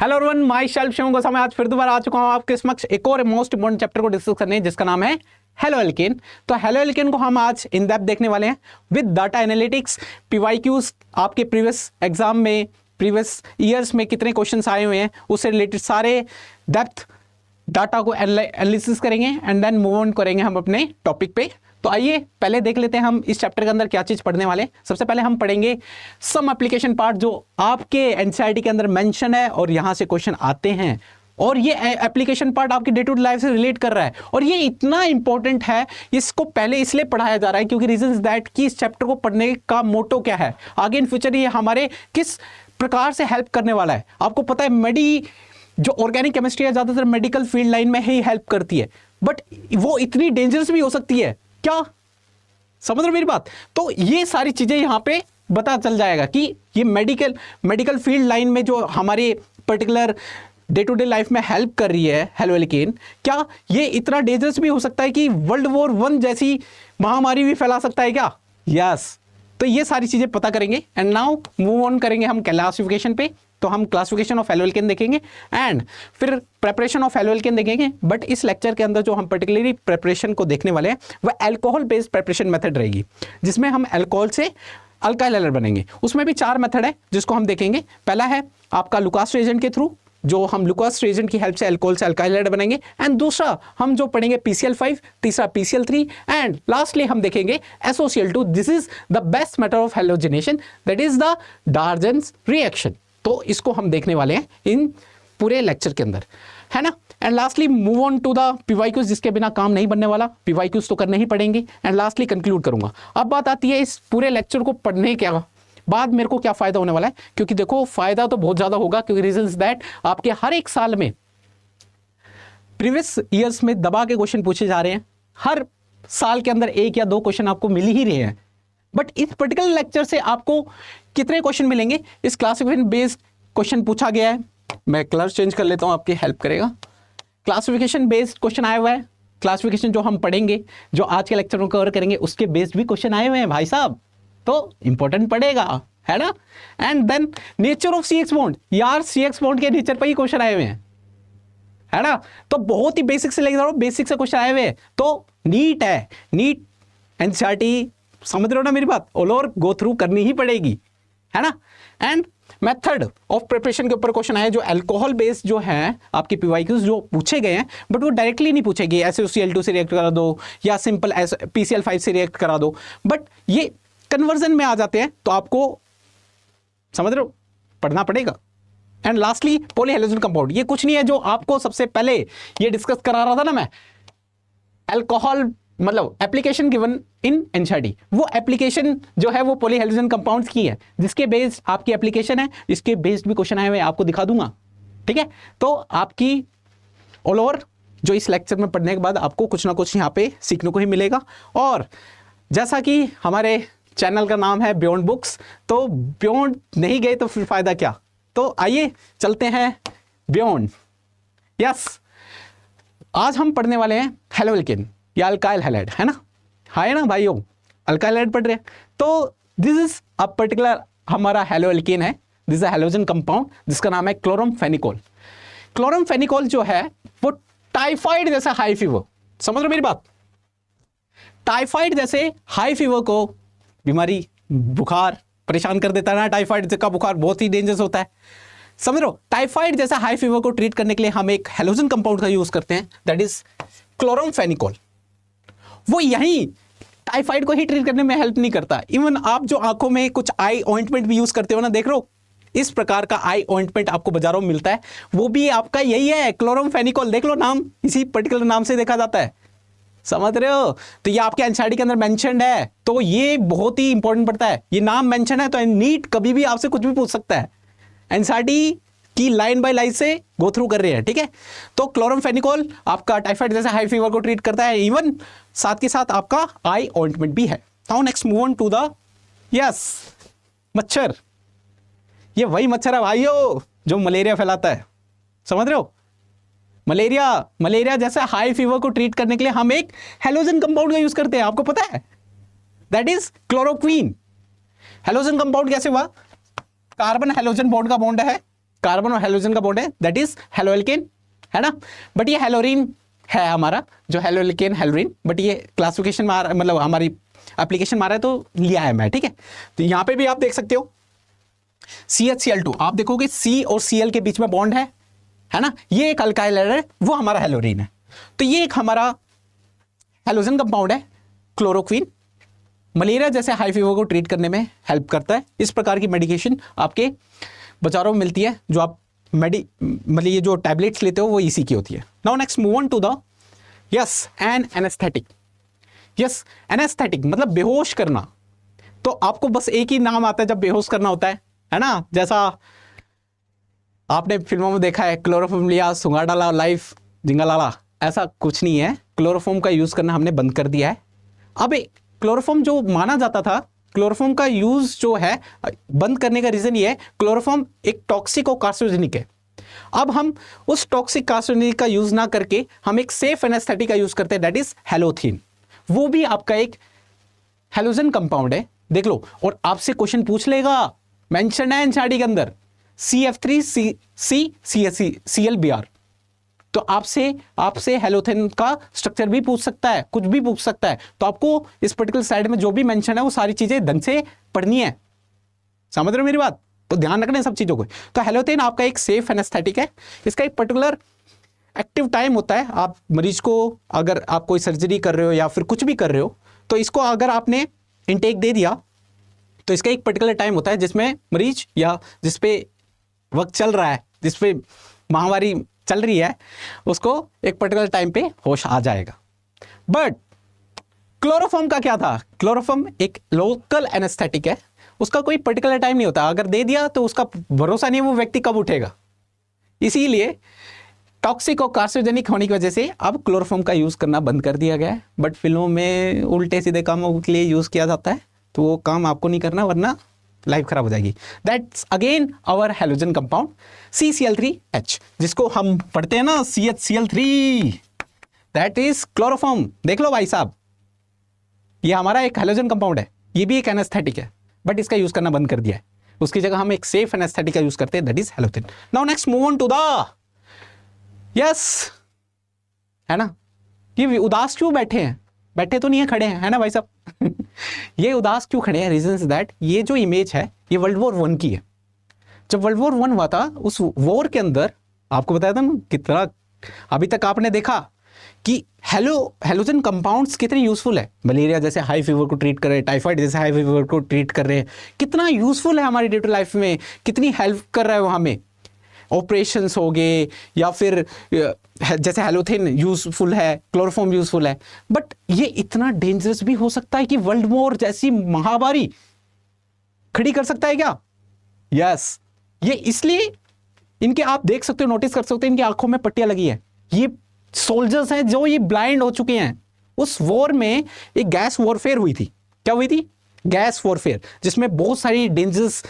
Hello everyone, my self Shivam Goswami आज फिर दोबारा आ चुका हूं आपके समक्ष एक और मोस्ट इंपोर्टेंट चैप्टर को डिस्कस करने जिसका नाम है हेलो एल्केन। तो हेलो एल्केन को हम आज इन डेप्थ देखने वाले हैं विद डाटा एनालिटिक्स। पीवाईक्यूज आपके प्रीवियस एग्जाम में प्रीवियस ईयर्स में कितने क्वेश्चंस आए हुए हैं उससे रिलेटेड सारे डेप्थ डाटा को एनालिसिस करेंगे एंड देन मूव ऑन करेंगे हम अपने टॉपिक पे। तो आइए पहले देख लेते हैं हम इस चैप्टर के अंदर क्या चीज पढ़ने वाले हैं। सबसे पहले हम पढ़ेंगे सम एप्लीकेशन पार्ट जो आपके एनसीईआरटी के अंदर मेंशन है और यहां से क्वेश्चन आते हैं और ये एप्लीकेशन पार्ट आपकी डे टू डे लाइफ से रिलेट कर रहा है और ये इतना इंपॉर्टेंट है, इसको पहले इसलिए पढ़ाया जा रहा है क्योंकि रीजन इज दैट कि इस चैप्टर को पढ़ने का मोटो क्या है, आगे इन फ्यूचर ये हमारे किस प्रकार से हेल्प करने वाला है। आपको पता है जो ऑर्गेनिक केमिस्ट्री है ज्यादातर मेडिकल फील्ड लाइन में ही हेल्प करती है, बट वो इतनी डेंजरस भी हो सकती है क्या, समझ रहे हो मेरी बात। तो ये सारी चीजें यहां पे पता चल जाएगा कि ये मेडिकल फील्ड लाइन में जो हमारे particular day to day life में हेल्प कर रही है हेलो एल्केन, क्या ये इतना डेंजरस भी हो सकता है कि वर्ल्ड वॉर 1 जैसी महामारी भी फैला सकता है क्या। यस, तो ये सारी चीजें पता करेंगे एंड नाउ मूव ऑन करेंगे हम क्लासिफिकेशन पे। तो हम क्लासिफिकेशन ऑफ हेलो एल्केन देखेंगे एंड फिर प्रेपरेशन ऑफ हेलो एल्केन देखेंगे। बट इस लेक्चर के अंदर जो हम पर्टिकुलरली प्रेपरेशन को देखने वाले हैं वह अल्कोहल बेस्ड प्रेपरेशन मेथड रहेगी जिसमें हम अल्कोहल से अल्काइल हैलाइड बनेंगे। उसमें भी 4 मेथड है जिसको हम देखेंगे। पहला है आपका लुकास रिएजेंट के थ्रू, जो हम लुकास रिएजेंट की हेल्प से अल्कोहल से अल्काइल हैलाइड बनेंगे एंड दूसरा हम जो पढ़ेंगे PCl5, तीसरा PCl3 एंड लास्टली हम देखेंगे SOCl2। This is the best method of halogenation, that is the Darzens reaction. तो इसको हम देखने वाले हैं इन पूरे लेक्चर के अंदर, है ना। And lastly move on to the PYQs जिसके बिना काम नहीं बनने वाला, पीवाईक्यूज तो करने ही पड़ेंगे एंड लास्टली कंक्लूड करूंगा। अब बात आती है इस पूरे लेक्चर को पढ़ने के बाद मेरे को क्या फायदा होने वाला है, क्योंकि देखो फायदा तो बहुत ज्यादा होगा क्योंकि रीजन इज दैट आपके हर एक साल में प्रीवियस ईयर्स में दबा के क्वेश्चन पूछे जा रहे हैं। हर साल के अंदर 1 या 2 क्वेश्चन आपको मिल ही रहे हैं, बट इस पर्टिकुलर लेक्चर से आपको कितने क्वेश्चन मिलेंगे। इस क्लासिफिकेशन बेस्ड क्वेश्चन पूछा गया है, मैं कलर चेंज कर लेता हूं आपकी हेल्प करेगा। क्लासिफिकेशन बेस्ड क्वेश्चन आया हुआ है, क्लासिफिकेशन जो हम पढ़ेंगे जो आज के लेक्चर में कवर करेंगे उसके बेस्ड भी क्वेश्चन आए हुए हैं भाई साहब, तो इंपॉर्टेंट पड़ेगा, है ना। And then nature of CX bond, यार CX बॉन्ड के नेचर पर ही क्वेश्चन आए हुए हैं, है ना। तो बहुत ही बेसिक से लेकर बेसिक से क्वेश्चन आए हुए हैं। तो नीट है, नीट एनसीईआरटी, समझ रहे हो ना मेरी बात, ऑल ओवर गो थ्रू करनी ही पड़ेगी, है ना। एंड मेथड ऑफ प्रिपरेशन के ऊपर क्वेश्चन आए जो अल्कोहल बेस्ड जो है आपके पीवाईक्यूज जो पूछे गए हैं, बट वो डायरेक्टली नहीं पूछे गए SOCl2 से रिएक्ट करा दो या सिंपल PCl5 से रिएक्ट करा दो, बट ये कन्वर्जन में आ जाते हैं तो आपको समझ रहे हो पढ़ना पड़ेगा। एंड लास्टली पॉलीहेलोजन कंपाउंड, ये कुछ नहीं है जो आपको सबसे पहले ये डिस्कस करा रहा था ना मैं, अल्कोहल मतलब एप्लीकेशन गिवन इन एनसीईआरटी, वो एप्लीकेशन जो है वो पॉलीहेलोजन कंपाउंड्स की है जिसके बेस्ड आपकी एप्लीकेशन है, इसके बेस्ड भी क्वेश्चन आए हुए आपको दिखा दूंगा, ठीक है। तो आपकी ऑल ओवर जो इस लेक्चर में पढ़ने के बाद आपको कुछ ना कुछ यहाँ पे सीखने को ही मिलेगा। और जैसा कि हमारे चैनल का नाम है बियॉन्ड बुक्स, तो बियॉन्ड नहीं गए तो फिर फायदा क्या। तो आइए चलते हैं बियॉन्ड। यस, आज हम पढ़ने वाले हैं हेलो एल्केन या अल्काइल हैलाइड, है ना, है ना भाइयों, अल्काइल हैलाइड पढ़ रहे हैं। तो दिस इज अ पर्टिकुलर हमारा हेलो एल्केन है, दिस इज हैलोजन कंपाउंड जिसका नाम है क्लोरमफेनिकोल। क्लोरमफेनिकोल जो है वो टाइफाइड जैसा हाई फीवर, समझ रहे हो मेरी बात, टाइफाइड जैसे हाई फीवर को बीमारी बुखार परेशान कर देता है ना, टाइफाइड का बुखार बहुत ही डेंजरस होता है, समझ लो। टाइफाइड जैसा हाई फीवर को ट्रीट करने के लिए हम एक हैलोजन कंपाउंड का यूज करते हैं, दैट इज क्लोरमफेनिकोल। वो यही टाइफाइड को ही ट्रीट करने में हेल्प नहीं करता, इवन आप जो आंखों में कुछ आई ऑइंटमेंट भी यूज करते हो ना, देख लो इस प्रकार का आई ऑइंटमेंट आपको बाजारों में मिलता है, वो भी आपका यही है क्लोरमफेनिकोल, देख लो नाम इसी पर्टिकुलर नाम से देखा जाता है, समझ रहे हो। तो ये आपके एनसीईआरटी के अंदर मेंशन्ड है, तो ये बहुत ही इंपॉर्टेंट पड़ता है, ये नाम मेंशन है तो नीट कभी भी आपसे कुछ भी पूछ सकता है, एनसीईआरटी की लाइन बाय लाइन से गो थ्रू कर रहे हैं, ठीक है। तो क्लोरमफेनिकोल आपका टाइफाइड जैसे हाई फीवर को ट्रीट करता है, इवन साथ के साथ आपका आई ऑइंटमेंट भी है। Now next move on to the yes मच्छर। ये वही मच्छर है भाइयों जो मलेरिया फैलाता है, समझ रहे हो। मलेरिया जैसे हाई फीवर को ट्रीट करने के लिए हम एक हैलोजन कंपाउंड का यूज करते हैं, आपको पता है, that is chloroquine. Halogen compound कैसे हुआ, कार्बन हैलोजन बॉन्ड का बॉन्ड है कार्बन और हेलोजन का बॉन्ड है, दैट इज हेलोएल्केन, है ना। बट ये हेलोरीन है हमारा, जो हेलोएल्केन हेलोरीन, बट ये क्लासिफिकेशन में मतलब हमारी एप्लीकेशन में आ रहा है तो लिया है मैं, ठीक है। तो यहां पे भी आप देख सकते हो CHCl2, आप देखोगे C और Cl के बीच में बॉन्ड है ना, ये एक अल्काइल है, वो हमारा हेलोरीन है। तो ये एक हमारा हेलोजन कंपाउंड है। क्लोरोक्विन मलेरिया जैसे हाई फीवर को ट्रीट करने में हेल्प करता है। इस प्रकार की मेडिकेशन आपके बाजारों में मिलती है, जो आप मतलब ये जो टैबलेट्स लेते हो वो इसी की होती है। Now next move on to the an anaesthetic. Anaesthetic मतलब बेहोश करना। तो आपको बस एक ही नाम आता है जब बेहोश करना होता है ना, जैसा आपने फिल्मों में देखा है, क्लोरोफॉर्म लिया, सुंगा डाला, लाइफ जिंगा लाला। ऐसा कुछ नहीं है, क्लोरोफॉर्म का यूज करना हमने बंद कर दिया है। अब क्लोरोफॉर्म जो माना जाता था, क्लोरोफॉर्म का यूज जो है बंद करने का रीजन ये है, क्लोरोफॉर्म एक टॉक्सिक और कार्सिनोजेनिक है। अब हम उस टॉक्सिक कार्सिनोजेनिक का यूज ना करके हम एक सेफ एनेस्थेटिक का यूज करते हैं, दैट इज हेलोथीन। वो भी आपका एक हेलोजन कंपाउंड है, देख लो। और आपसे क्वेश्चन पूछ लेगा, मेंशन है एनसीईआरटी के अंदर, CF3CCClBr। तो आपसे हेलोथेन का स्ट्रक्चर भी पूछ सकता है, कुछ भी पूछ सकता है। तो आपको इस पर्टिकुलर स्लाइड में जो भी मेंशन है वो सारी चीजें ढंग से पढ़नी है, समझ रहे हो मेरी बात? तो ध्यान रखना है सब चीजों को। तो हेलोथेन आपका एक सेफ एनेस्थेटिक है। इसका एक पर्टिकुलर एक्टिव टाइम होता है। आप मरीज को, अगर आप कोई सर्जरी कर रहे हो या फिर कुछ भी कर रहे हो, तो इसको अगर आपने इंटेक दे दिया तो इसका एक पर्टिकुलर टाइम होता है जिसमें मरीज या जिसपे वक्त चल रहा है, जिसपे महामारी चल रही है, उसको एक पर्टिकुलर टाइम पे होश आ जाएगा। बट क्लोरोफॉर्म का क्या था? क्लोरोफॉर्म एक लोकल एनेस्थेटिक है, उसका कोई पर्टिकुलर टाइम नहीं होता। अगर दे दिया तो उसका भरोसा नहीं है वो व्यक्ति कब उठेगा। इसीलिए टॉक्सिक और कार्सिनोजेनिक होने की वजह से अब क्लोरोफॉर्म का यूज करना बंद कर दिया गया है। बट फिल्मों में उल्टे सीधे कामों के लिए यूज किया जाता है, तो वो काम आपको नहीं करना, वरना लाइफ खराब हो जाएगी। That's again our halogen compound CCl3H, जिसको हम पढ़ते हैं ना CHCl3, दैट इज क्लोरोफॉर्म। देख लो भाई साहब, ये हमारा एक हेलोजन कंपाउंड है, ये भी एक एनेस्थेटिक है, बट इसका यूज करना बंद कर दिया है। उसकी जगह हम एक सेफ एनेस्थेटिक का यूज करते हैं, that is halothane. Now next move on to the है ना। ये उदास क्यों बैठे हैं? बैठे तो नहीं है, खड़े हैं, है ना भाई साहब। ये उदास क्यों खड़े हैं? रीजन इज दैट ये जो इमेज है ये वर्ल्ड वॉर 1 की है। जब वर्ल्ड वॉर 1 हुआ था, उस वॉर के अंदर आपको बताया था ना कितना अभी तक आपने देखा कि हेलोजन कंपाउंड्स कितने यूजफुल है। मलेरिया जैसे हाई फीवर को ट्रीट कर रहे हैं, टाइफाइड जैसे हाई फीवर को ट्रीट कर रहे हैं, कितना यूजफुल है हमारी डे टू लाइफ में, कितनी हेल्प कर रहा है वो हमें। ऑपरेशंस हो गए या फिर जैसे हेलोथेन यूजफुल है, क्लोरोफॉर्म यूजफुल है। बट ये इतना डेंजरस भी हो सकता है कि वर्ल्ड वॉर जैसी महामारी खड़ी कर सकता है क्या? यस, ये इसलिए इनके आप देख सकते हो, नोटिस कर सकते हो, इनकी आंखों में पट्टियां लगी है। ये सोल्जर्स हैं जो ये ब्लाइंड हो चुके हैं। उस वॉर में एक गैस वॉरफेयर हुई थी। क्या हुई थी? गैस वॉरफेयर, जिसमें बहुत सारी डेंजरस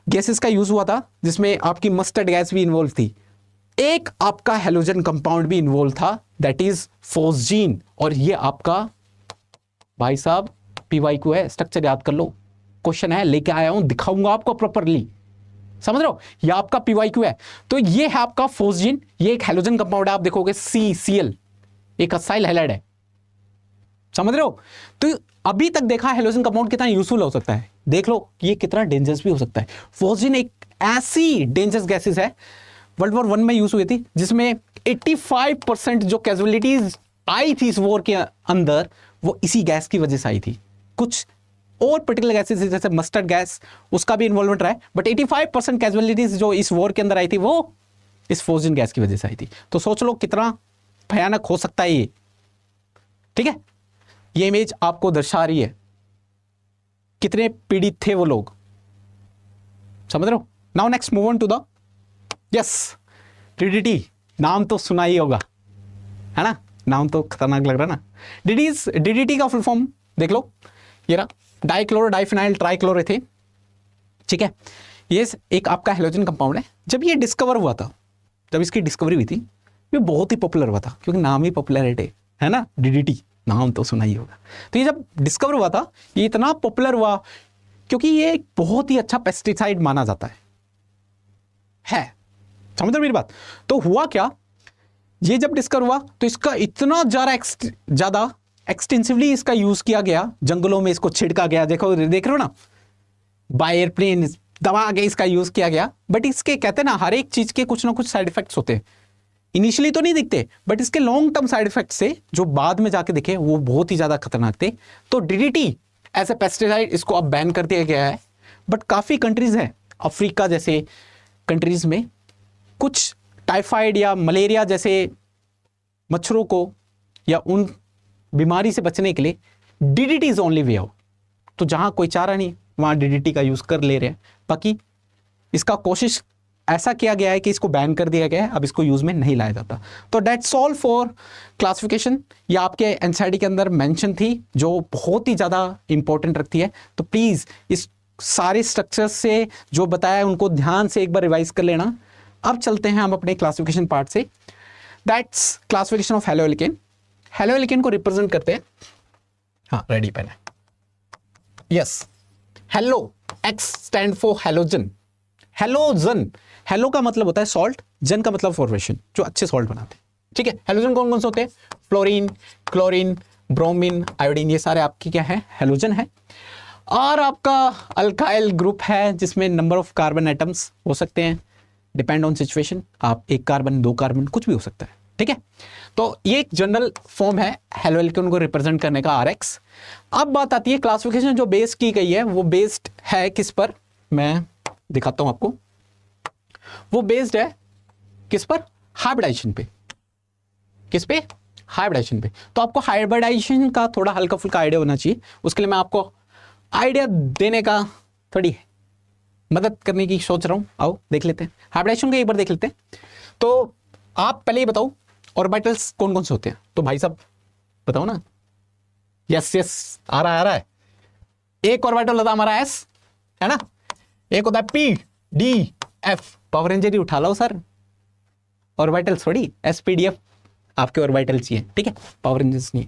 गैसेस का यूज हुआ था, जिसमें आपकी मस्टर्ड गैस भी इन्वॉल्व थी। एक आपका हेलोजन कंपाउंड भी इन्वॉल्व था, दैट इज फोस्जीन। और ये आपका भाई साहब PYQ है, स्ट्रक्चर याद कर लो। क्वेश्चन है, लेके आया हूं, दिखाऊंगा आपको प्रॉपरली, समझ रहे हो? ये आपका PYQ है। तो ये है आपका फोस्जीन, ये एक हेलोजन कंपाउंड है। आप देखोगे CCl एक असाइल हैलाइड है, समझ रहे हो? तो अभी तक देखा हेलोजन कंपाउंड कितना यूजफुल हो सकता है, देख लो ये कितना डेंजरस भी हो सकता है। फोस्जीन एक ऐसी डेंजरस गैसेस है, वर्ल्ड वॉर 1 में यूज हुई थी, जिसमें 85% जो कैजुअलिटीज आई थी इस वॉर के अंदर, वो इसी गैस की वजह से आई थी। कुछ और पर्टिकुलर गैसेस जैसे मस्टर्ड गैस, उसका भी इन्वॉल्वमेंट रहा है, बट 85% कैजुअलिटीज जो इस वॉर के अंदर आई थी वो इस फोस्जीन गैस की वजह से आई थी। तो सोच लो कितना भयानक हो सकता है ये, ठीक है? ये इमेज आपको दर्शा रही है कितने पीड़ित थे वो लोग, समझ रहे हो? Now next move on to the DDT। नाम तो सुना ही होगा, है ना? नाम तो खतरनाक लग रहा है ना। DDT का फुल फॉर्म देख लो, ये रहा, डाइक्लोरो डाइफिनाइल ट्राइक्लोरोथेन, ठीक है? ये एक आपका हेलोजन कंपाउंड है। जब ये डिस्कवर हुआ था, जब इसकी डिस्कवरी हुई थी, ये बहुत ही पॉपुलर हुआ था, क्योंकि नाम ही पॉपुलरिटी है ना, DDT, नाम तो सुना ही होगा। तो ये जब डिस्कवर हुआ था, ये इतना पॉपुलर हुआ क्योंकि ये एक बहुत ही अच्छा पेस्टिसाइड माना जाता है। है। समझ रहे मेरी बात? तो हुआ क्या, ये जब डिस्कवर हुआ तो इसका इतना ज्यादा एक्सटेंसिवली इसका यूज किया गया, जंगलों में इसको छिड़का गया, देखो देख रहे हो ना, बाय एयरप्लेन दबा के इसका यूज किया गया। बट इसके कहते हैं ना, हर एक चीज के कुछ ना कुछ साइड इफेक्ट्स होते हैं, इनिशियली तो नहीं दिखते, बट इसके लॉन्ग टर्म साइड इफेक्ट से जो बाद में जाके दिखे वो बहुत ही ज्यादा खतरनाक थे। तो डीडीटी एज ए पेस्टिसाइड इसको अब बैन कर दिया गया है। बट काफी कंट्रीज हैं, अफ्रीका जैसे कंट्रीज में कुछ टाइफाइड या मलेरिया जैसे मच्छरों को या उन बीमारी से बचने के लिए DDT is only way out. तो जहां कोई चारा नहीं वहां डीडीटी का यूज कर ले रहे हैं। बाकी इसका कोशिश ऐसा किया गया है कि इसको बैन कर दिया गया है, अब इसको यूज में नहीं लाया जाता। तो दैट्स ऑल फॉर क्लासिफिकेशन। ये आपके एनसीईआरटी के अंदर मेंशन थी, जो बहुत ही ज्यादा इंपॉर्टेंट रखती है। तो प्लीज इस सारे स्ट्रक्चर्स से जो बताया है उनको ध्यान से एक बार रिवाइज कर लेना। अब चलते हैं हम अपने क्लासिफिकेशन पार्ट से। That's classification of haloalkane. Haloalkane को रिप्रेजेंट करते हैं, हाँ रेडी पेन है, yes, hello, x stand for halogen. Halogen, hello का मतलब होता है सॉल्ट, जन का मतलब फॉर्मेशन, जो अच्छे सॉल्ट बनाते हैं, ठीक है। हेलोजन कौन कौन से होते हैं? फ्लोरीन, क्लोरीन, ब्रोमीन, आयोडीन, ये सारे आपके क्या है? हेलोजन है। और आपका अल्काइल ग्रुप है जिसमें नंबर ऑफ कार्बन एटम्स हो सकते हैं, डिपेंड ऑन सिचुएशन, आप एक कार्बन, दो कार्बन, कुछ भी हो सकता है, ठीक है। तो ये एक जनरल फॉर्म है हेलोएल्केन को रिप्रेजेंट करने का, RX। अब बात आती है क्लासिफिकेशन जो बेस की गई है, वो बेस्ड है किस पर? मैं दिखाता हूं आपको। वो बेस्ड है किस पर? हाइब्रिडाइजेशन पे। किस पे? हाइब्रिडाइजेशन पे। तो आपको हाइब्रिडाइजेशन का थोड़ा हल्का फुल्का आइडिया होना चाहिए। उसके लिए मैं आपको आइडिया देने का थोड़ी मदद करने की सोच रहा हूं। आओ देख लेते हैं हाइब्रिडाइजेशन को एक बार देख लेते हैं। तो आप पहले ही बताओ ऑर्बिटल्स कौन कौन से होते हैं? तो भाई साहब बताओ ना। यस यस, आ रहा है। एक ऑर्बिटल होता है हमारा S, है ना। एक होता है P, D, F। Power ranger ही उठा लो सर, ऑर्बिटल थोड़ी SPDF आपके ऑर्बिटल चाहिए, ठीक है, पावर रेंजर्स नहीं।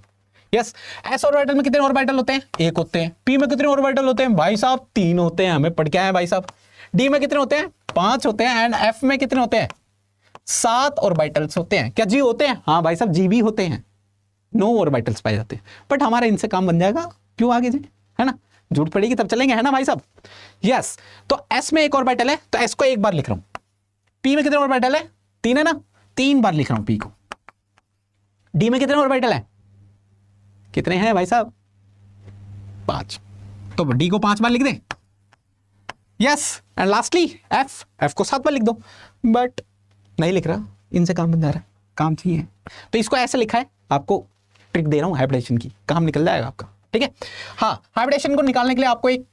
यस, S ऑर्बिटल में कितने ऑर्बिटल होते हैं? एक होते हैं। P में कितने ऑर्बिटल होते हैं? भाई साहब 3 होते हैं, हमें पढ़ के आए हैं भाई साहब। D में कितने होते हैं? 5 होते हैं। एंड F में कितने होते हैं? 7 ऑर्बिटल्स होते हैं। क्या G होते हैं? हाँ भाई साहब G भी होते हैं, 9 ऑर्बिटल्स पाए जाते हैं। बट हमारा इनसे काम बन जाएगा, क्यों आगे जी, है ना, झूठ पड़ेगी तब चलेंगे, है ना भाई साहब। यस, तो S में एक ऑर्बिटल है, तो S को एक बार लिख रहा हूं। P में कितने ऑर्बिटल है? 3 है ना, 3 बार लिख रहा हूं P को। D में कितने ऑर्बिटल है? कितने हैं भाई साहब? 5। तो D को 5 बार लिख दे। यस, एंड लास्टली F को 7 बार लिख दो। बट नहीं लिख रहा, इनसे काम बन जा रहा है, काम चाहिए, तो इसको ऐसे लिखा है। आपको ट्रिक दे रहा हूं हाइब्रिडेशन की, काम निकल जाएगा आपका, ठीक है। हाँ, हाइब्रिडेशन को निकालने के लिए आपको एक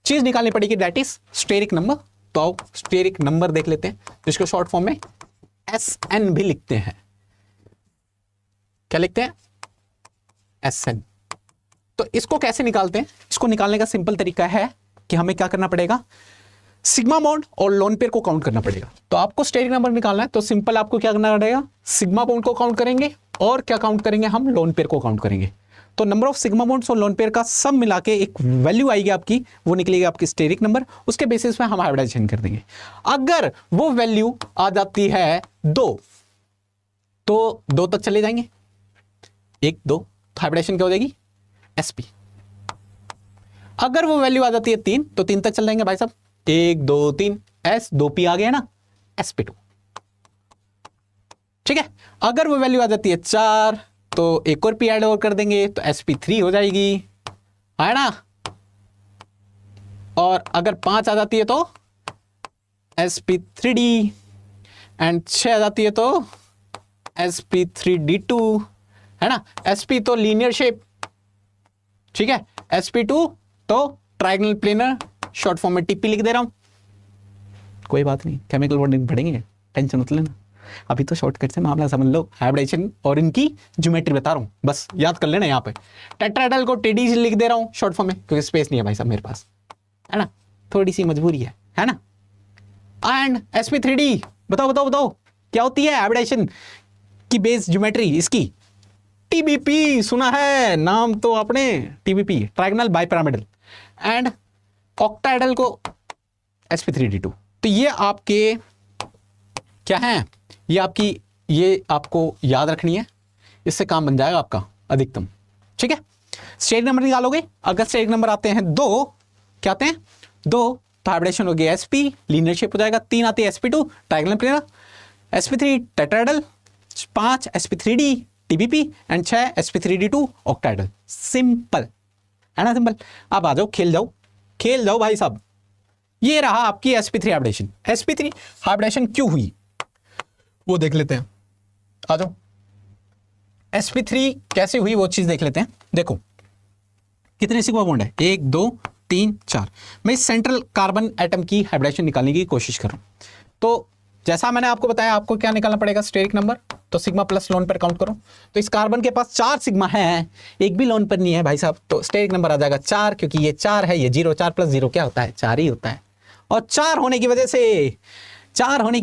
चीज निकालनी पड़ेगी, दैट इज स्टेरिक नंबर। तो आओ स्टेरिक नंबर देख लेते हैं, जिसको शॉर्ट फॉर्म में SN भी लिखते हैं। क्या लिखते हैं? SN। तो इसको कैसे निकालते हैं? इसको निकालने का सिंपल तरीका है कि हमें क्या करना पड़ेगा, सिग्मा बॉन्ड और लोन पेयर को काउंट करना पड़ेगा। तो आपको स्टेरिक नंबर निकालना है, तो सिंपल आपको क्या करना पड़ेगा, सिग्मा बॉन्ड को काउंट करेंगे और क्या काउंट करेंगे, हम लोन पेयर को काउंट करेंगे। तो नंबर ऑफ सिग्मा बॉन्ड्स और लोन पेयर का सब मिला के एक वैल्यू आएगी आपकी, वो निकलेगी आपकी स्टेरिक नंबर। उसके बेसिस पे हम हाइब्रिडाइजेशन कर देंगे। अगर वो वैल्यू आ जाती है 2, तो 2 तक चले जाएंगे, 1 2, तो हाइब्रिडाइजेशन क्या हो जाएगी? SP। अगर वो वैल्यू आ जाती है 3, तो 3 तक चल जाएंगे भाई साहब, 1 2 3, S 2P आ गया ना, SP2, ठीक है। अगर वो वैल्यू आ जाती है 4, तो एक और P ऐड और कर देंगे, तो SP3 हो जाएगी, है ना। और अगर 5 आ जाती है तो SP3D, एंड 6 आ जाती है तो SP3D2, है ना। SP तो लीनियर शेप, ठीक है। SP2 तो ट्रायंगल प्लेनर, शॉर्ट फॉर्म में TP लिख दे रहा हूं। कोई बात नहीं, केमिकल बॉन्डिंग पढ़ेंगे, टेंशन मत लेना। अभी तो शॉर्टकट से मामला समझ लो, हाइब्रिडेशन और इनकी ज्योमेट्री बता रहा हूं, बस याद कर लेना। यहाँ पे टेट्राहेड्रल को TD लिख दे रहा हूं शॉर्ट फॉर्म में, क्योंकि स्पेस नहीं है भाई साहब मेरे पास, है ना, थोड़ी सी मजबूरी है ना। एंड SP3D, बताओ बताओ बताओ क्या होती है हाइब्रिडेशन की बेस ज्योमेट्री इसकी? TBP, सुना है नाम तो आपने, TBP triangle bipyramidal. And octahedral को SP3D2, तो ये आपके क्या है, ये आपको याद रखनी है, इससे काम बन जाएगा आपका अधिकतम। ठीक है, स्टेट नंबर निकालोगे, अगर स्टेट नंबर आते हैं 2, क्या आते हैं 2, तो हाइब्रिडेशन हो गया sp, लीनियर शेप हो जाएगा। 3 आती है sp2 triangular planar, sp3 tetrahedral, 5 sp3d tbp and 6 sp3d2 octahedral. Simple है ना, सिंपल। अब आ जाओ, खेल जाओ भाई साहब। ये रहा आपकी sp3 हाइब्रिडेशन। sp3 हाइब्रिडेशन क्यों हुई वो देख लेते हैं, आ जाओ। sp3 कैसे हुई वो चीज देख लेते हैं। देखो कितने सिग्मा बॉन्ड है, 1 2 3 4। मैं इस सेंट्रल कार्बन एटम की हाइब्रिडेशन निकालने की कोशिश करूं, तो जैसा मैंने आपको बताया, आपको क्या निकालना पड़ेगा, स्टेरिक नंबर। तो सिग्मा प्लस लोन पर काउंट करो, तो इस कार्बन के पास 4 सिग्मा है, एक भी लोन पर नहीं है भाई साहब, तो स्टेरिक नंबर आ जाएगा 4, क्योंकि ये 4 है, ये 0, 4 प्लस 0 क्या होता है, 4 ही होता है। और 4 होने की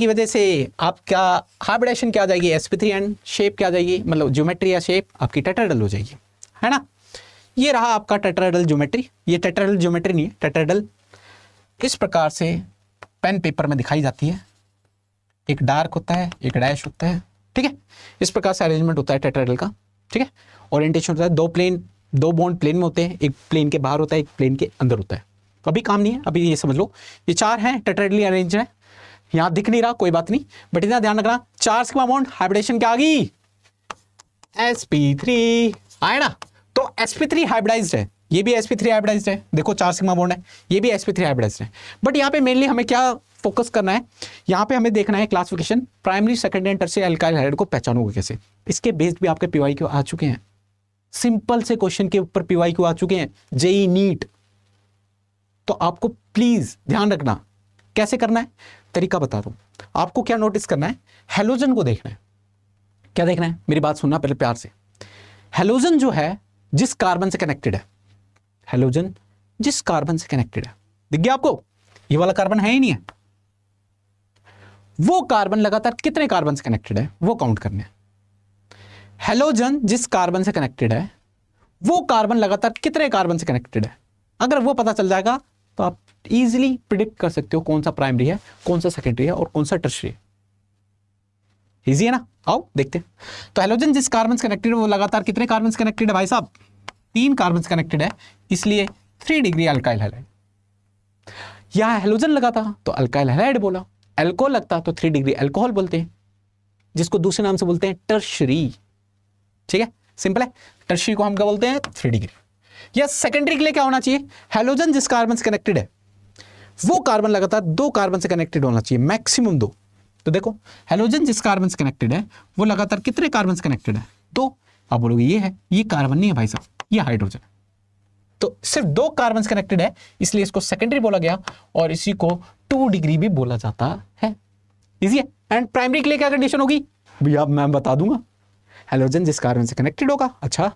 वजह से आपका हाइब्रिडेशन क्या आ जाएगी, sp3 एंड शेप क्या आ जाएगी, मतलब ज्योमेट्री या शेप आपकी टेट्राहेड्रल हो जाएगी, है ना। ये रहा आपका टेट्राहेड्रल ज्योमेट्री। ये टेट्राहेड्रल ज्योमेट्री नहीं है, टेट्राहेड्रल इस प्रकार से पेन पेपर में दिखाई जाती है, एक डार्क होता है, एक डैश होता है, ठीक है। इस प्रकार से अरेंजमेंट होता है टेट्राहेड्रल का, ठीक है। ओरिएंटेशन होता है, 2 बॉन्ड प्लेन में होते हैं, एक प्लेन के बाहर होता है, एक प्लेन के अंदर होता है। तो अभी काम नहीं है, अभी ये समझ लो, ये 4 हैं, टेट्राहेड्रली अरेंज है, यहां दिख नहीं रहा, कोई बात नहीं, बट इतना ध्यान रखना, 4 सिग्मा बॉन्ड, हाइब्रिडेशन क्या आ गई, sp3 आए ना। तो sp3 हाइब्रिडाइज्ड है, ये भी sp3 हाइब्रिडाइज्ड है, देखो 4 सिग्मा बॉन्ड है, ये भी sp3 हाइब्रिडाइज्ड है। बट यहाँ पे मेनली हमें क्या फोकस करना है, यहाँ पे हमें देखना है classification, primary secondary and tertiary alkyl hydride को पहचानोगे कैसे। इसके बेस्ड भी आपके पीवाईक्यू आ चुके हैं, सिंपल से क्वेश्चन के ऊपर पीवाईक्यू आ चुके हैं, जेई नीट। तो आपको प्लीज ध्यान रखना कैसे करना है, तरीका बता दूं आपको। क्या नोटिस करना है, हेलोजन को देखना है। क्या देखना है, मेरी बात सुनना पहले प्यार से। हेलोजन जो है जिस कार्बन से कनेक्टेड है, हेलोजन जिस कार्बन से कनेक्टेड है, दिख गया आपको, ये वाला कार्बन है ही नहीं है, वो कार्बन लगातार कितने कार्बन से कनेक्टेड है वो काउंट करने हैं। हेलोजन जिस कार्बन से कनेक्टेड है, वो कार्बन लगातार कितने कार्बन से कनेक्टेड है, अगर वो पता चल जाएगा तो आप इजीली प्रिडिक्ट कर सकते हो कौन सा प्राइमरी है, कौन सा सेकेंडरी है और कौन सा टर्शियरी है। इजी है ना, आओ देखते हैं। तो हेलोजन जिस कार्बन से कनेक्टेड है वो लगातार कितने कार्बन से कनेक्टेड है भाई साहब, 3 कार्बन से कनेक्टेड है, इसलिए 3 डिग्री अल्काइल हैलाइड। यहां हेलोजन लगा था तो अल्काइल हैलाइड बोला, अल्कोहल लगता तो 3 डिग्री अल्कोहल बोलते हैं, जिसको दूसरे नाम से बोलते हैं टर्शियरी। ठीक है, सिंपल है, टर्शियरी को हम क्या बोलते हैं, 3 डिग्री। या सेकेंडरी के लिए क्या होना चाहिए, हेलोजन जिस कार्बन से कनेक्टेड है वो कार्बन लगातार 2 कार्बन से कनेक्टेड होना चाहिए, मैक्सिमम 2। तो देखो हेलोजन जिस कार्बन से कनेक्टेड है वो लगातार कितने कार्बन से कनेक्टेड है, 2। आप बोलोगे ये है, ये कार्बन नहीं है भाई साहब, ये हाइड्रोजन। तो सिर्फ 2 कार्बन से कनेक्टेड है, इसलिए इसको सेकेंडरी बोला गया और इसी को 2 डिग्री भी बोला जाता है। इजी है। एंड प्राइमरी के लिए क्या कंडीशन होगी भैया, मैं बता दूंगा। हेलोजन जिस कार्बन से कनेक्टेड होगा, अच्छा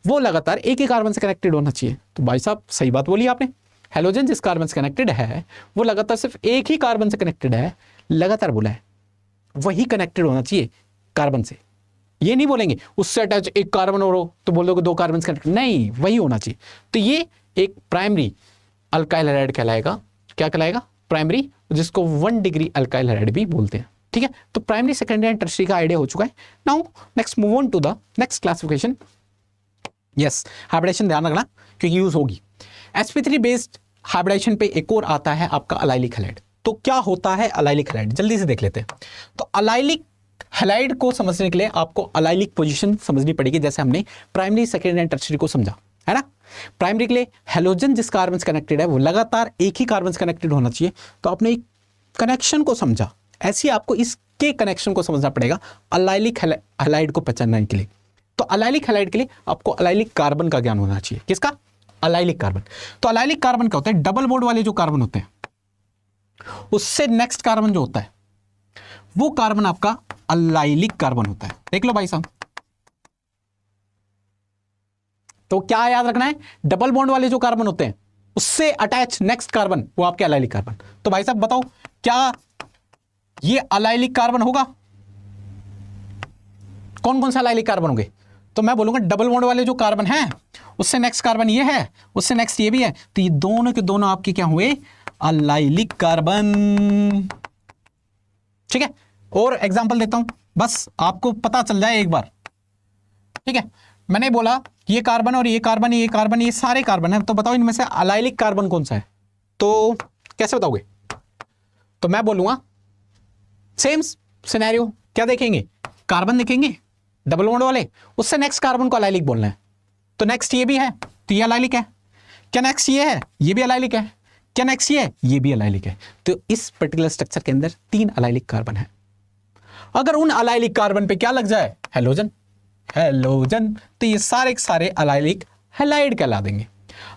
वो लगातार एक ही कार्बन से कनेक्टेड होना चाहिए। तो भाई साहब सही बात बोली आपने, हेलोजन जिस कार्बन से कनेक्टेड है वो लगातार सिर्फ एक ही कार्बन से कनेक्टेड है, लगातार बोला है, वही कनेक्टेड होना चाहिए कार्बन से। ये नहीं बोलेंगे उससे अटैच एक कार्बन और हो तो बोलोगे 2 कार्बन से कनेक्टेड, नहीं, वही होना चाहिए। तो ये एक प्राइमरी अल्काइल हैलाइड कहलाएगा। क्या कहलाएगा, प्राइमरी, जिसको 1 डिग्री अल्काइल हैलाइड भी बोलते हैं। ठीक है, तो प्राइमरी सेकेंडरी एंड टर्शियरी का आइडिया हो चुका है। Now next move on to the next classification. Yes, hybridisation ध्यान रखना क्योंकि यूज होगी। sp3 बेस्ड हाइब्रिडेशन पे एक और आता है आपका अलाइलिक हैलाइड। तो क्या होता है अलाइलिक हैलाइड, जल्दी से देख लेते हैं। तो अलाइलिक हैलाइड को समझने के लिए आपको अलाइलिक पोजीशन समझनी पड़ेगी, जैसे हमने प्राइमरी सेकेंडरी एंड टर्शियरी को समझा है ना। प्राइमरी के लिए हेलोजन जिस कार्बन से कनेक्टेड है वो लगातार एक ही कार्बन से कनेक्टेड होना चाहिए। तो आपने एक कनेक्शन को समझा, ऐसे ही आपको इसके कनेक्शन को समझना पड़ेगा अलाइलिक हैलाइड को पहचानने के लिए। तो अलाइलिक हैलाइड के लिए आपको अलाइलिक कार्बन का ज्ञान होना चाहिए। किसका, अलाइलिक कार्बन। तो अलाइलिक कार्बन क्या होता है, डबल बॉन्ड वाले जो कार्बन होते हैं उससे नेक्स्ट कार्बन जो होता है वो कार्बन आपका अलाइलिक कार्बन होता है। देख लो भाई साहब, तो क्या याद रखना है, डबल बॉन्ड वाले जो कार्बन होते हैं उससे अटैच नेक्स्ट कार्बन वो आपके अलाइलिक कार्बन। तो भाई साहब बताओ क्या ये अलाइलिक कार्बन होगा, कौन कौन सा अलाइलिक कार्बन होंगे। तो मैं बोलूंगा डबल बॉन्ड वाले जो कार्बन हैं उससे नेक्स्ट कार्बन ये है, उससे नेक्स्ट ये भी है, तो ये दोनों के दोनों आपके क्या हुए, अलाइलिक कार्बन। ठीक है, और एग्जांपल देता हूं बस आपको पता चल जाए एक बार। ठीक है, मैंने बोला ये कार्बन और ये कार्बन, ये कार्बन, ये सारे कार्बन है, तो बताओ इनमें से अलाइलिक कार्बन कौन सा है? तो कैसे बताओगे? तो मैं बोलूंगा सेम सिनेरियो, क्या देखेंगे? कार्बन देखेंगे डबल बॉन्ड वाले, उससे नेक्स्ट कार्बन को अलाइलिक बोलना है। तो नेक्स्ट ये भी है तो ये अलाइलिक है। क्या नेक्स्ट ये है? ये भी अलाइलिक है। क्या नेक्स्ट ये है? ये भी अलाइलिक है। तो इस पर्टिकुलर स्ट्रक्चर के अंदर 3 अलाइलिक कार्बन है। अगर उन अलाइलिक कार्बन पे क्या लग जाए? हेलोजन। हेलोजन, तो ये सारे के सारे अलाइलिक हैलाइड कहला देंगे।